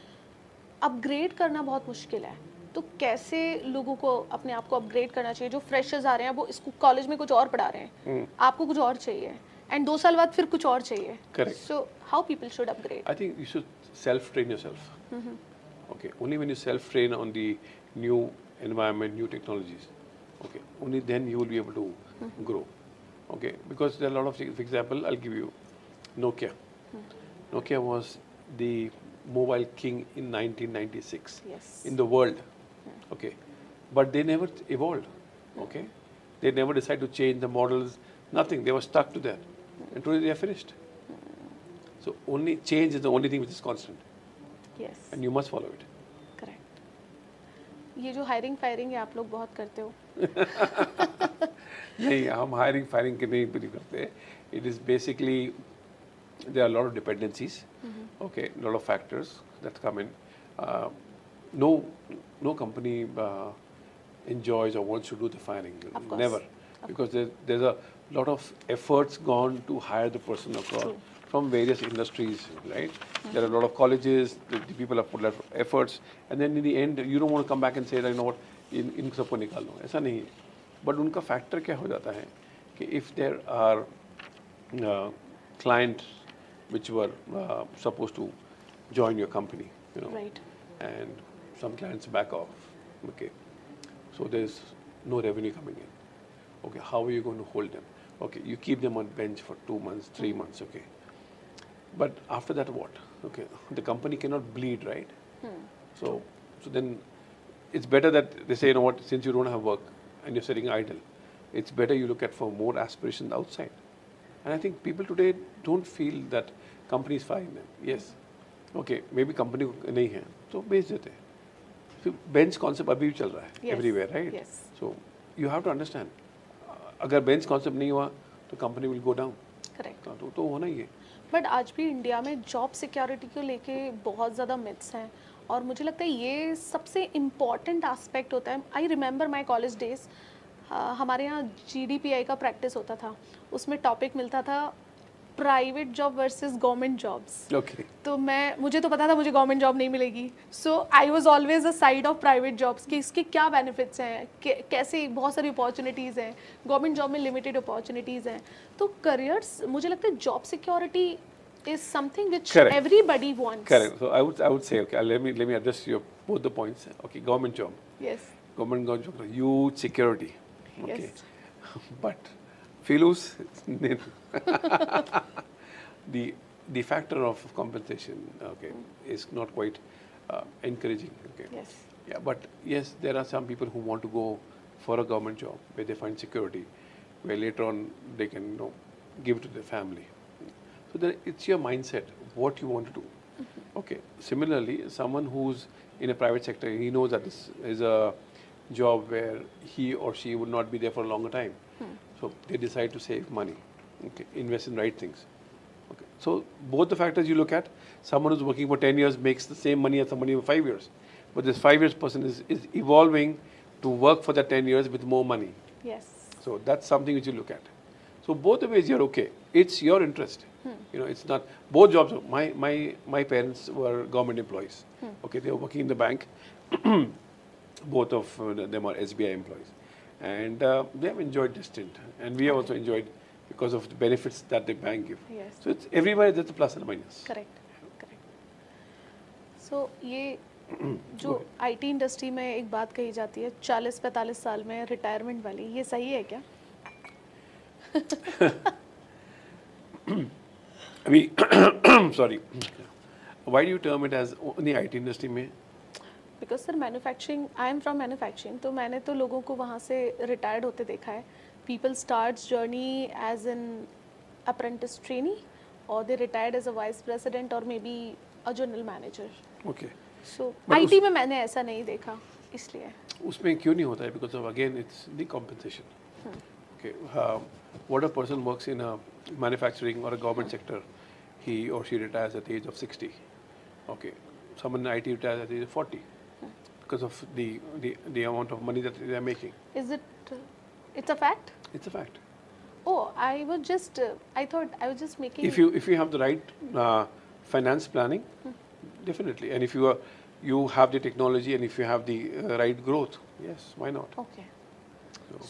अपग्रेड करना बहुत मुश्किल है. तो कैसे लोगों को अपने आप को अपग्रेड करना चाहिए? जो फ्रेशर्स आ रहे हैं वो इसको कॉलेज में कुछ और पढ़ा रहे हैं, आपको कुछ और चाहिए, एंड 2 साल बाद फिर कुछ और चाहिए. Correct. So how people should upgrade? I think you should self-train yourself. Okay. Only when you self-train on the new environment, new technologies, okay, only then you will be able to grow. Okay. Because there are a lot of things. For example, I'll give you Nokia. Nokia was the mobile king in 1996 Yes. in the world. Okay. But they never evolved. Okay. They never decided to change the models, nothing. They were stuck to that. And today they are finished. So only change is the only thing which is constant. Yes. And you must follow it. Correct. ये जो hiring firing है आप लोग बहुत करते हो. नहीं, हम hiring firing के नहीं बिलीव करते. It is basically there are a lot of dependencies. Okay, a lot of factors that come in. No company enjoys or wants to do the firing. Of course. Never, because there's a lot of efforts gone to hire the person across from various industries, right? There are a lot of colleges. The people have put a lot of efforts, and then in the end, you don't want to come back and say that, you know what, इन सबको निकाल लो. ऐसा नहीं है. But उनका factor क्या हो जाता है कि if there are clients which were supposed to join your company, you know, Right. and some clients back off. Okay, so there's no revenue coming in. Okay, how are you going to hold them? Okay, you keep them on bench for 2 months, 3 months. Okay, but after that, what? Okay, the company cannot bleed, right? So then it's better that they say, you know what, since you don't have work and you're sitting idle, it's better you look at for more aspirations outside. And I think people today don't feel that companies firing them. Yes, okay, maybe company नहीं है, तो बेच देते हैं. So bench concept अभी भी चल रहा है Yes. everywhere, right? Yes. So you have to understand. अगर bench concept नहीं हुआ, तो company will go down. Correct. तो होना ही है. बट आज भी इंडिया में जॉब सिक्योरिटी को लेके बहुत ज़्यादा मिथ्स हैं और मुझे लगता है ये सबसे इम्पॉर्टेंट एस्पेक्ट होता है. I remember my college days, हमारे यहाँ GDPI का प्रैक्टिस होता था. उसमें टॉपिक मिलता था private job versus government jobs. Okay. तो मुझे तो पता था मुझे गवर्नमेंट जॉब नहीं मिलेगी. So I was always a side of private jobs कि इसके क्या बेनिफिट्स हैं, कैसे बहुत सारी अपॉर्चुनिटीज़ हैं. गवर्नमेंट जॉब में लिमिटेड अपॉर्चुनिटीज़ हैं. तो करियर्स, मुझे लगता है job security is something which Correct. everybody wants. Correct. So I would say, okay, let me address both the points. Okay, government job. Yes. Government job, huge security. Okay. Yes. But Philus, the factor of compensation, okay, is not quite encouraging. Okay. Yes. Yeah, but yes, there are some people who want to go for a government job where they find security, where later on they can, you know, give it to their family. So then it's your mindset, what you want to do. Okay. Similarly, someone who's in a private sector, he knows that this is a job where he or she would not be there for a longer time. So they decide to save money, okay, invest in right things. Okay. So both the factors you look at, someone who's working for 10 years makes the same money as somebody for 5 years. But this 5 years person is evolving to work for that 10 years with more money. Yes. So that's something which you look at. So both the ways you're okay. It's your interest. You know, it's not both jobs. My parents were government employees. Okay, they were working in the bank. Both of them are SBI employees, and they have enjoyed this stint, and we have also enjoyed because of the benefits that the bank give. Yes. So it's everywhere there's a plus and minus. Correct correct so ये जो IT industry में एक बात कही जाती है 40-45 साल में रिटायरमेंट वाली, ये सही है क्या? अभी sorry, why do you term it as only IT industry में? Because sir manufacturing, I am from manufacturing, तो मैंने तो लोगों को वहाँ से रिटायर्ड होते देखा है. People starts journey as an apprentice trainee और they retired as a vice president और मे be a general manager. Okay. So IT में मैंने ऐसा नहीं देखा, इसलिए. उसमें क्यों नहीं होता है? Because of again it's the compensation. Okay, what a person works in a manufacturing or a government sector, he or she retires at the age of 60. Okay, someone in IT retires at the age of 40 because of the amount of money that they are making. Is it? It's a fact? It's a fact. Oh, I was just making. If you have the right finance planning, definitely, and if you have the technology and if you have the right growth, yes, why not? Okay.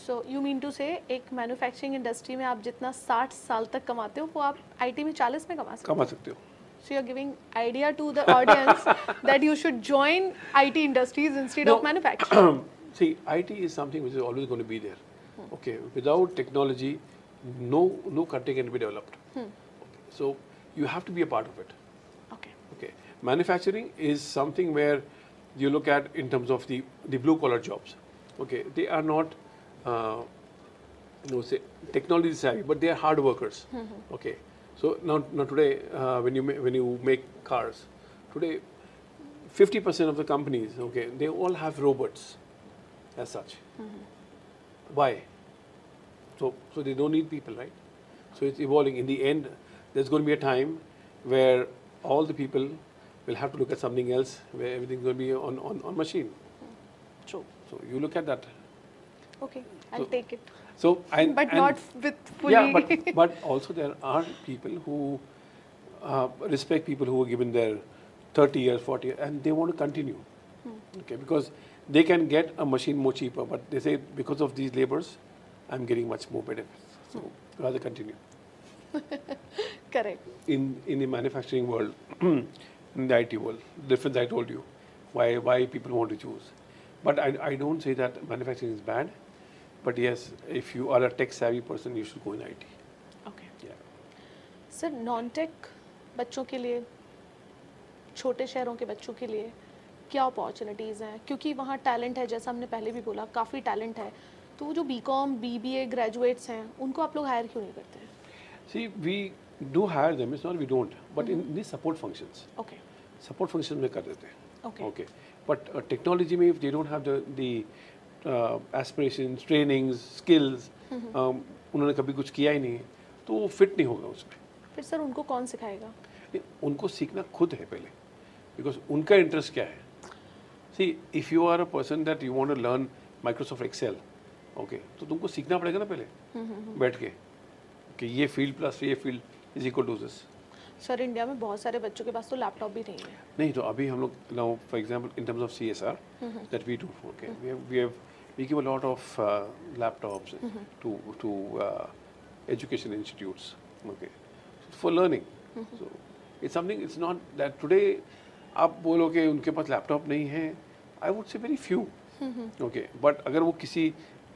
So you mean to say एक manufacturing industry में आप जितना 60 साल तक कमाते हो वो आप आईटी में 40 में कमा सकते हो. So you are giving idea to the audience that you should join IT industries instead of manufacturing. See, IT is something which is always going to be there. Okay, without technology, no country can be developed. Okay. So you have to be a part of it. Okay. Okay, manufacturing is something where you look at in terms of the blue collar jobs. Okay, they are not say technology savvy, but they are hard workers. Okay, so now today when you make cars today, 50% of the companies, okay, they all have robots as such. Why? So they don't need people, right? So it's evolving. In the end, there's going to be a time where all the people will have to look at something else, where everything's going to be on machine. True. So you look at that. Okay, I'll take it. So But not with fully. Yeah, but also there are people who respect people who are given their 30 years, 40 years, and they want to continue. Okay, because they can get a machine more cheaper, but they say because of these labors, I'm getting much more benefits. So rather continue. Correct. In the manufacturing world, in the IT world, difference I told you, why people want to choose. But I don't say that manufacturing is bad. But yes, if you are a tech savvy person, you should go in IT. Okay. Yeah. Sir non tech बच्चों के लिए, छोटे शहरों के बच्चों के लिए क्या अपॉर्चुनिटीज़ हैं? क्योंकि वहाँ टैलेंट है, जैसा हमने पहले भी बोला, काफ़ी टैलेंट है. तो जो बीकॉम BBA ग्रेजुएट्स हैं उनको आप लोग हायर क्यों नहीं करते हैं? See, we do hire them. It's not we don't. But in these support functions. Okay. Support functions में कर देते हैं. Okay. Okay. But technology में if they don't have the aspirations, trainings, skills, उन्होंने कभी कुछ किया ही नहीं, तो वो फिट नहीं होगा उसमें. फिर सर उनको कौन सिखाएगा? उनको सीखना खुद है पहले, बिकॉज उनका इंटरेस्ट क्या है. See if you are a person that you want to learn Microsoft Excel, okay, तो तुमको सीखना पड़ेगा ना पहले बैठ के कि ये फील्ड प्लस ये field is equal to this. Sir India में बहुत सारे बच्चों के पास तो लैपटॉप भी नहीं है. नहीं, तो अभी हम लोग now for example in terms of CSR that we do, okay, we give a lot of laptops to education institutes, okay, for learning. So it's something, it's not that today आप बोलो कि उनके पास लैपटॉप नहीं है, I would say very few, okay, but अगर वो किसी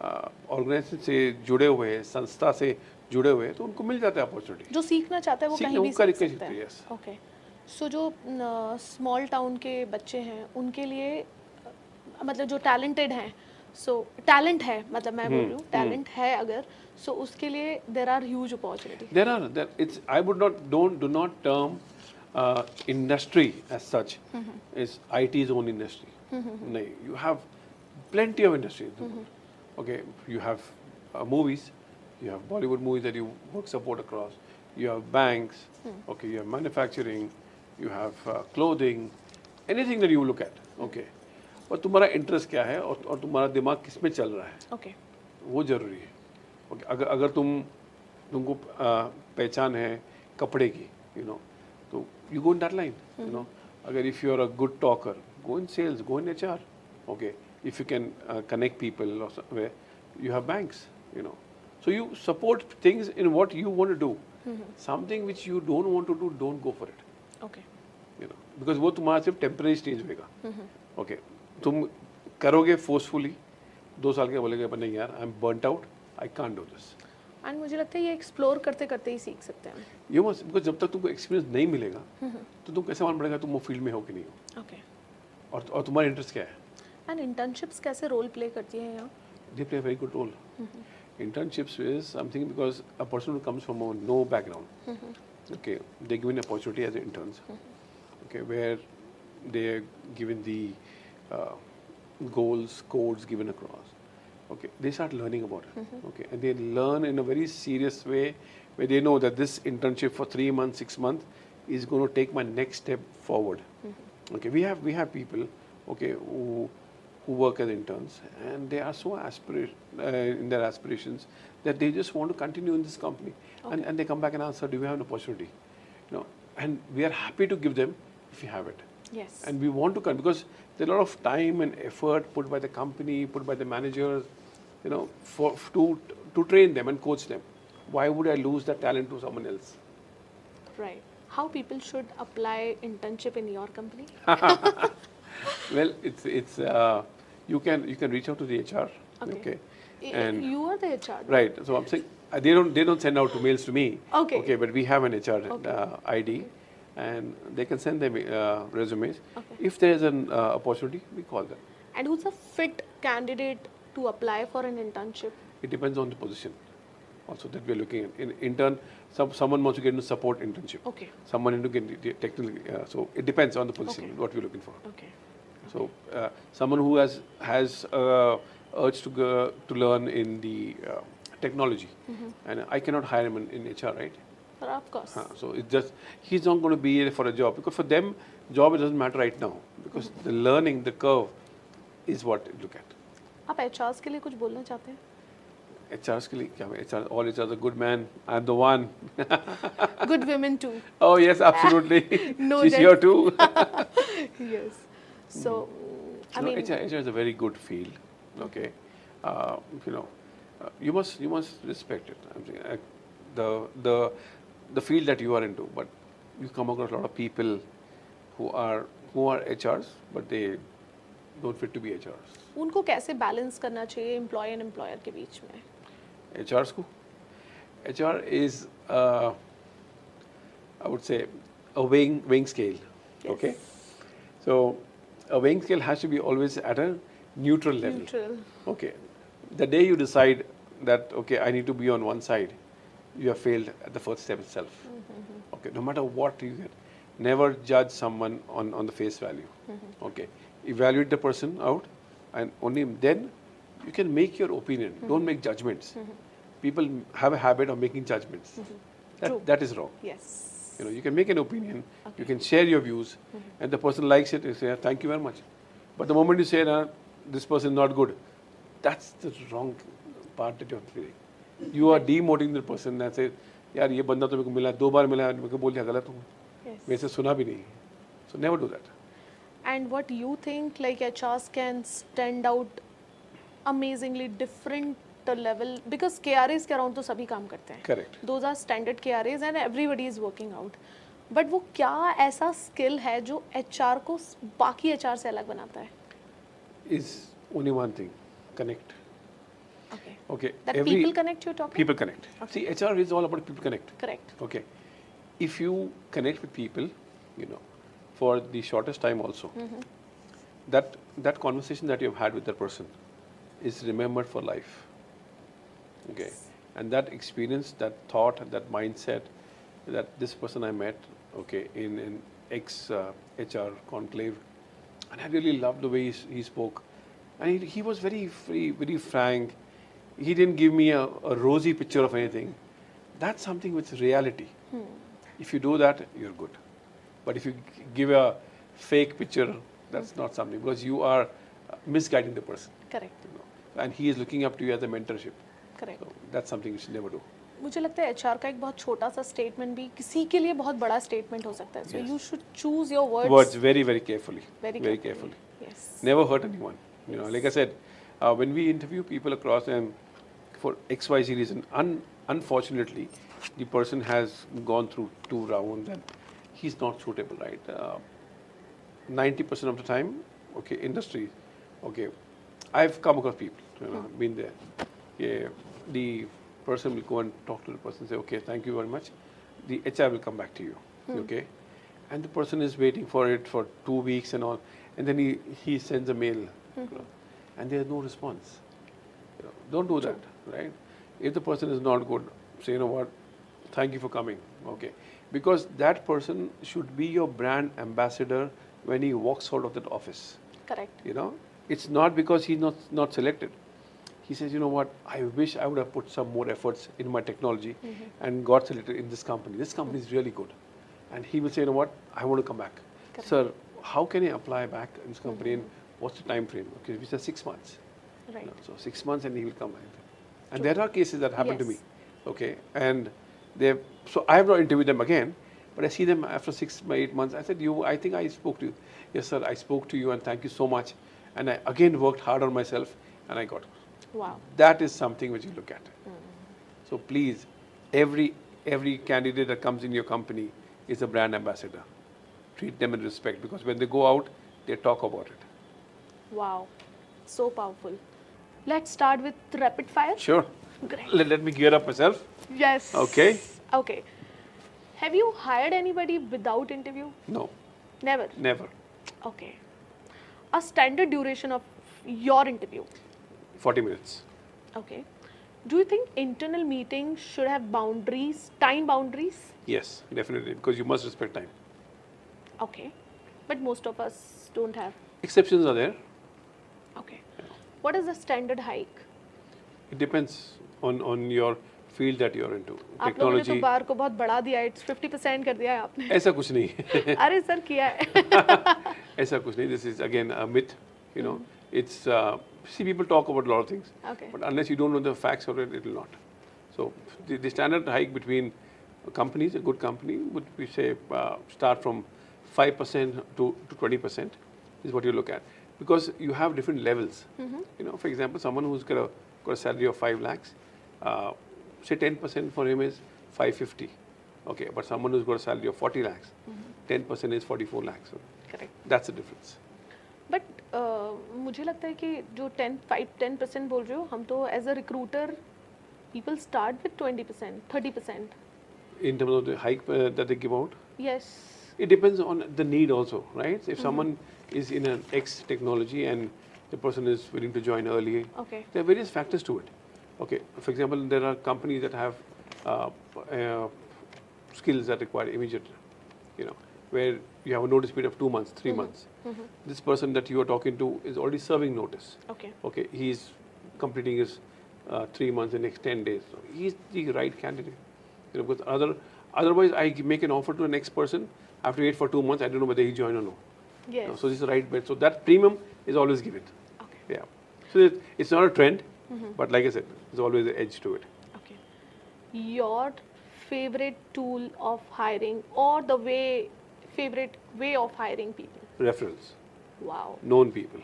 organisation से जुड़े हुए हैं, संस्था से जुड़े हुए हैं, तो उनको मिल जाता है अपॉर्चुनिटी. जो सीखना चाहता है वो कहीं भी सीख सकता है. yes. ओके, सो जो स्मॉल टाउन के बच्चे हैं उनके लिए, मतलब जो टैलेंटेड हैं, सो टैलेंट है, मतलब मैं बोल रही हूँ टैलेंट है अगर, सो उसके लिए there are huge opportunity. There it's I would not do not term industry as such is IT's own industry. No, you have plenty of industry in the world. Okay, you have movies, you have Bollywood movies that you work support across, you have banks, okay, you have manufacturing, you have clothing, anything that you look at, okay. और तुम्हारा interest क्या है और तुम्हारा दिमाग किस में चल रहा है, ओके, वो जरूरी है. ओके, अगर तुम तुमको पहचान है कपड़े की, तो you go in that line, अगर if you are a good talker, go in sales, go in HR, okay. If you can connect people or somewhere, you have banks, So you support things in what you want to do. Something which you don't want to do, don't go for it. Okay. Because वो तुम्हारा सिर्फ temporary stage होगा. Okay. तुम करोगे forcefully 2 साल के बोलेगे नहीं यार I am burnt out, I can't do this. And मुझे लगता है ये एक्सप्लोर करते करते ही सीख सकते हैं. यू मस्ट, बिकॉज जब तक तुमको एक्सपीरियंस नहीं मिलेगा तो तुम कैसे मालूम पड़ेगा तुम वो फील्ड में हो कि नहीं हो. ओके. और तुम्हारा इंटरेस्ट क्या है. एंड इंटर्नशिप्स कैसे रोल प्ले करती हैं यहाँ? They play a very good role. Internships is something because a person who comes from a no background, okay, they're given an opportunity as interns, okay, where they are given the goals, codes given across, okay, they start learning about it, okay, and they learn in a very serious way, where they know that this internship for 3 months, 6 months is going to take my next step forward, okay. We have people, okay, who work as interns and they are so in their aspirations that they just want to continue in this company, okay. and they come back and ask, sir, do we have an opportunity, and we are happy to give them if you have it. Yes. And we want to come because there's a lot of time and effort put by the company, put by the managers, to train them and coach them. Why would I lose that talent to someone else? Right. How people should apply internship in your company? Well, it's you can reach out to the HR, okay. And you are the HR. Right. So I'm saying they don't send out mails to me. Okay. Okay, but we have an HR Okay. ID, and they can send them resumes. Okay. If there is an opportunity, we call them. And who's a fit candidate to apply for an internship? It depends on the position. Also, that we're looking at. In intern, someone wants to get into support internship. Okay. Someone into get the technical. So it depends on the position. Okay. What we're looking for. Okay. So someone who has urge to learn in the technology, and I cannot hire him in HR, right? Of course. So it's just he's not going to be here for a job because for them, job it doesn't matter right now because the learning, the curve is what they look at. आप HRs के लिए कुछ बोलना चाहते हैं? HRs के लिए क्या? HR, all HRs are good man. I'm the one. Good women too. Oh yes, absolutely. No, she's here too. Yes. So, I mean, HR is a very good field. Okay, you must respect it. I'm saying the field that you are into, but you come across a lot of people who are HRs, but they don't fit to be HRs. उनको कैसे balance करना चाहिए employ and employer के बीच में? HRs को, HR is I would say a weighing scale. Yes. Okay, so a weighing scale has to be always at a neutral level. Neutral. Okay. The day you decide that, okay, I need to be on one side, you have failed at the first step itself. Okay. No matter what you get, never judge someone on the face value. Okay. Evaluate the person out, and only then you can make your opinion. Don't make judgments. People have a habit of making judgments. That is wrong. Yes. You can make an opinion, Okay. you can share your views, and the person likes it, you say, thank you very much. But the moment you say, this person is not good, that's the wrong part that you're feeling. You are demotivating the person and say, यार ये बंदा तो मेरे को मिला 2 बार मिला, मेरे को बोल दिया गलत हूँ, वैसे सुना भी नहीं. So never do that. And what you think like HRs can stand out amazingly different level because KRAs के around तो सभी काम करते हैं. Correct. Those are standard KRAs and everybody is working out. But वो क्या ऐसा skill है जो HR को बाकी HR से अलग बनाता है? Is only one thing, connect. Okay. Okay. That people connect you're talking? People connect. Okay. See, HR is all about people connect. Correct. Okay. If you connect with people, for the shortest time also, that conversation that you've had with that person is remembered for life. Okay. And that experience, that thought, that mindset, that this person I met, okay, in X HR conclave, and I really loved the way he spoke. And he was very free, very frank. He didn't give me a rosy picture of anything. That's something which is reality. If you do that, you're good. But if you give a fake picture, that's not something, because you are misguiding the person. Correct. And he is looking up to you as a mentorship. Correct. So that's something you should never do. मुझे लगता है HR का एक बहुत छोटा सा statement भी किसी के लिए बहुत बड़ा स्टेटमेंट हो सकता है. So you should choose your Words very, very carefully. very carefully. Yes. Never hurt anyone. You know, like I said, when we interview people across and for XYZ reason, unfortunately, the person has gone through 2 rounds and he's not suitable, right? 90% of the time, okay, industry, okay, I've come across people, you know, been there. Yeah, the person will go and talk to the person and say, okay, thank you very much. The HR will come back to you, okay? And the person is waiting for it for 2 weeks and all, and then he sends a mail, you know, and there's no response. You know, don't do that, right? If the person is not good, say, you know what, thank you for coming, okay? Because that person should be your brand ambassador when he walks out of that office. Correct. You know, it's not because he's not selected. He says, you know what, I wish I would have put some more efforts in my technology and got selected in this company. This company is really good. And he will say, you know what, I want to come back. Correct. Sir, how can I apply back in this company and what's the time frame? Okay, we said 6 months. Right. You know, so 6 months and he will come back. And there are cases that happen to me. Yes. Okay, and so I have not interviewed them again, but I see them after 6 or 8 months. I said, I think I spoke to you. Yes, sir, I spoke to you and thank you so much. And I again worked hard on myself and I got it. Wow. That is something which you look at. So please, every candidate that comes in your company is a brand ambassador. Treat them in respect because when they go out, they talk about it. Wow. So powerful. Let's start with rapid fire. Sure. Great. Let me gear up myself. Yes. Okay. Okay. Have you hired anybody without interview? No, Never. never. Okay. A standard duration of your interview? 40 minutes. Okay. Do you think internal meetings should have boundaries, time boundaries? Yes, definitely, because you must respect time. Okay. But most of us don't have. Exceptions are there. Okay. What is the standard hike? It depends on your field that you're into. आप लोगों ने तो Technology. बार को बहुत बढ़ा दिया है. It's 50% कर दिया है आपने. ऐसा कुछ नहीं है. अरे सर किया है. ऐसा कुछ नहीं. This is again a myth. You know, it's see people talk about a lot of things, Okay. but unless you don't know the facts of it, it will not. So the standard hike between companies, a good company, would we say start from 5% to 20% is what you look at, because you have different levels. You know, for example, someone who's got a salary of 5 lakhs, say 10% for him is 550. Okay, but someone who's got a salary of 40 lakhs, 10% is 44 lakhs. So Correct. that's the difference. But मुझे लगता है कि जो 10% बोल रहे हो, हम तो as a recruiter people start with 20%, 30%. In terms of the hike that they give out, Yes. it depends on the need also, right? If someone is in an X technology and the person is willing to join early, Okay. there are various factors to it. Okay, for example, there are companies that have skills that require immediate, you know, where you have a notice period of 2 months, 3 months. This person that you are talking to is already serving notice. Okay. Okay, he's completing his 3 months in the next 10 days. So he's the right candidate. You know, because otherwise I make an offer to the next person. I have to wait for 2 months. I don't know whether he joined or no. Yes. So this is the right bet. So that premium is always given. Okay. Yeah. So it's not a trend, but like I said, there's always an edge to it. Okay. Your favorite tool of hiring, or the favorite way of hiring people? Referrals, Wow. known people.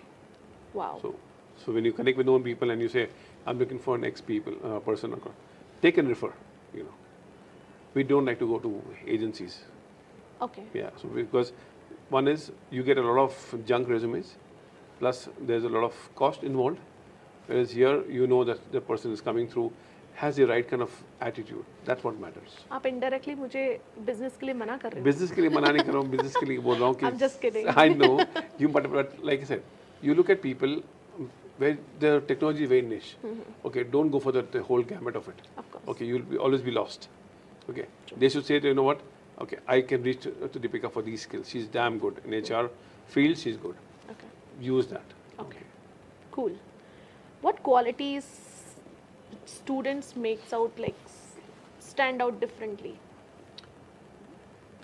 Wow. So when you connect with known people and you say, I'm looking for an X person, take and refer. You know, we don't like to go to agencies. Okay. Yeah. So because one is you get a lot of junk resumes, plus there's a lot of cost involved. Whereas here you know that the person is coming through has the right kind of attitude. That's what matters. आप indirectly मुझे business के लिए मना कर रहे हो. Business के लिए मना नहीं कर रहा हूँ. Business के लिए बोल रहा हूँ कि I'm just kidding. I know you, but like I said, you look at people where the technology is very niche. Okay, don't go for the whole gamut of it. Of course. Okay, you'll always be lost. Okay, they should say, you know what? Okay, I can reach to Deepika for these skills. She's damn good in HR field. She's good. Okay. Use that. Okay. Cool. What qualities students makes out like stand out differently?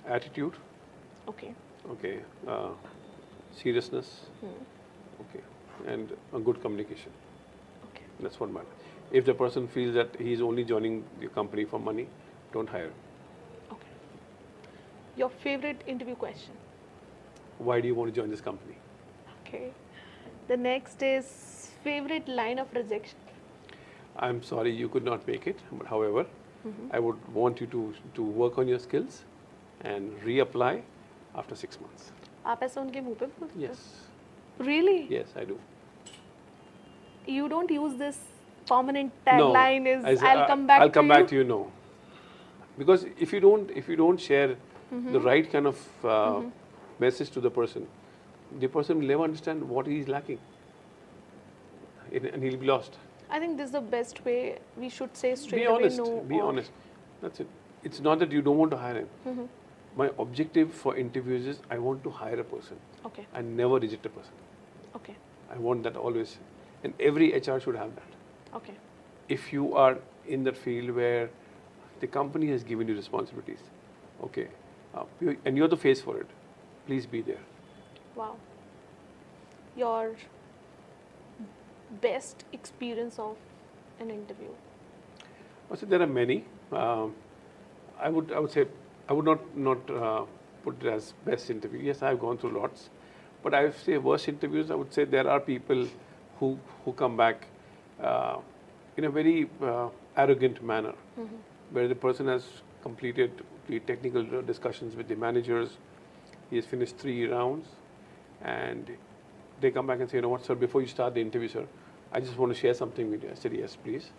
Attitude. Okay. Okay, seriousness. Okay, and a good communication. Okay. That's what matters. If the person feels that he's only joining the company for money, don't hire him. Okay. Your favorite interview question? Why do you want to join this company? Okay. The next is favorite line of rejection. I'm sorry you could not make it, but however, I would want you to work on your skills and reapply after 6 months. आप ऐसा उनके मुंह पे बोलते हो? Yes. Really? Yes, I do. You don't use this permanent tagline No, is I'll come back I'll come back to you. No, because if you don't share the right kind of message to the person will never understand what he is lacking, and he'll be lost. I think this is the best way. We should say straight Be away honest. no. Be or- honest. That's it. It's not that you don't want to hire him. My objective for interviews is I want to hire a person. Okay. I never reject a person. Okay. I want that always, and every HR should have that. Okay. If you are in that field where the company has given you responsibilities, okay, and you're the face for it, please be there. Wow. Your best experience of an interview? So there are many. I would say I would not put it as best interview. Yes, I've gone through lots, but I would say worst interviews. I would say there are people who come back in a very arrogant manner, where the person has completed the technical discussions with the managers. He has finished 3 rounds, and they come back and say, you know what, sir, before you start the interview, sir, I just want to share something with you. I said, yes, please.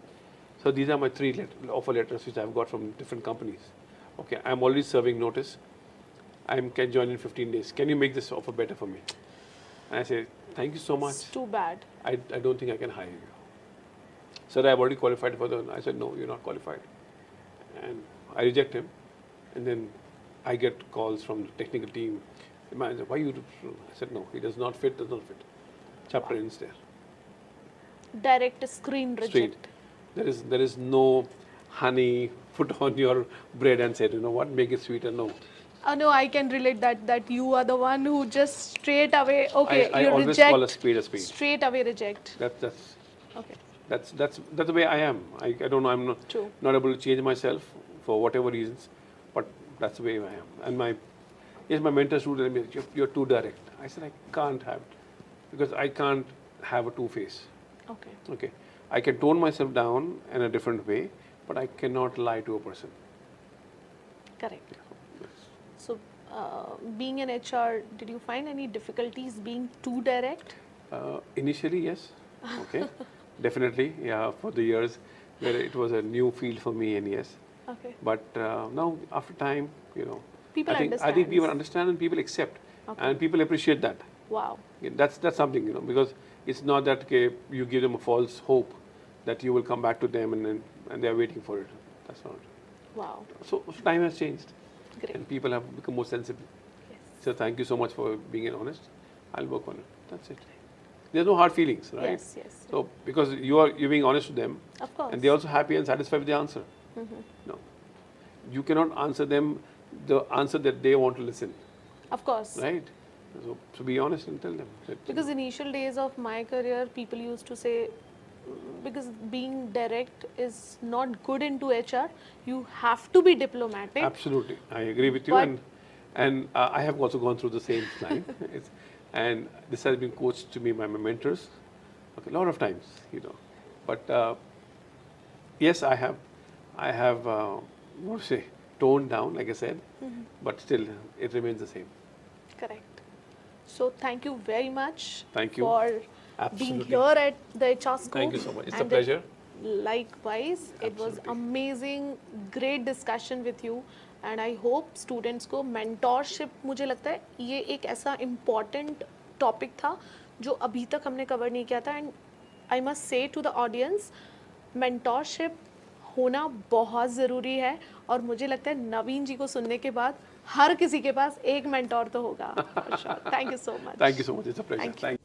So these are my 3 offer letters which I've got from different companies. Okay, I'm already serving notice. I can join in 15 days. Can you make this offer better for me? And I say, thank you so much. It's too bad. I don't think I can hire you. Sir, I've already qualified for the... I said, no, you're not qualified. And I reject him. And then I get calls from the technical team. The manager, why you... I said, no, he does not fit, Chapter ends there. Direct screen reject. Straight. There is no honey put on your bread and said, you know what, make it sweeter. No. No, I can relate that you are the one who just straight away, okay, I you always reject. call a spade a spade. Straight away reject. Okay. That's That's the way I am. I don't know. I'm True. not able to change myself for whatever reasons, but that's the way I am. And my mentors would tell me, you're too direct. I said, I can't have it because I can't have a two-face. Okay. Okay, I can tone myself down in a different way, but I cannot lie to a person. Correct. So, being an HR, did you find any difficulties being too direct? Initially, yes. Okay, definitely. Yeah, for the years where it was a new field for me, and yes. Okay. But now, after time, People I think understand. people understand and people accept, and people appreciate that. Wow. Yeah, that's something, because it's not that you give them a false hope that you will come back to them and they are waiting for it. That's not. Wow. So time has changed, Great. and people have become more sensible. Yes. So thank you so much for being honest. I'll work on it. That's it. There's no hard feelings, right? Yes, yes. So because you're being honest to them, Of course. and they're also happy and satisfied with the answer. No, you cannot answer them the answer that they want to listen, Of course. right? So be honest and tell them. Because initial days of my career, people used to say, because being direct is not good into HR, you have to be diplomatic. Absolutely, I agree with you, But- and I have also gone through the same line, and this has been coached to me by my mentors, a lot of times, But yes, I have, what to say, toned down, like I said, but still, it remains the same. Correct. So thank you very much Thank you. for being Absolutely. here at the HR Scoop. Thank you so much. It's a And pleasure. Likewise, it was Absolutely. amazing, great discussion with you. And I hope students को mentorship, मुझे लगता है ये एक ऐसा important topic था जो अभी तक हमने cover नहीं किया था. And I must say to the audience, mentorship होना बहुत ज़रूरी है, और मुझे लगता है नवीन जी को सुनने के बाद हर किसी के पास एक mentor तो होगा. Thank you so much. Thank you so much. It's a pleasure. Thank you. Thank you.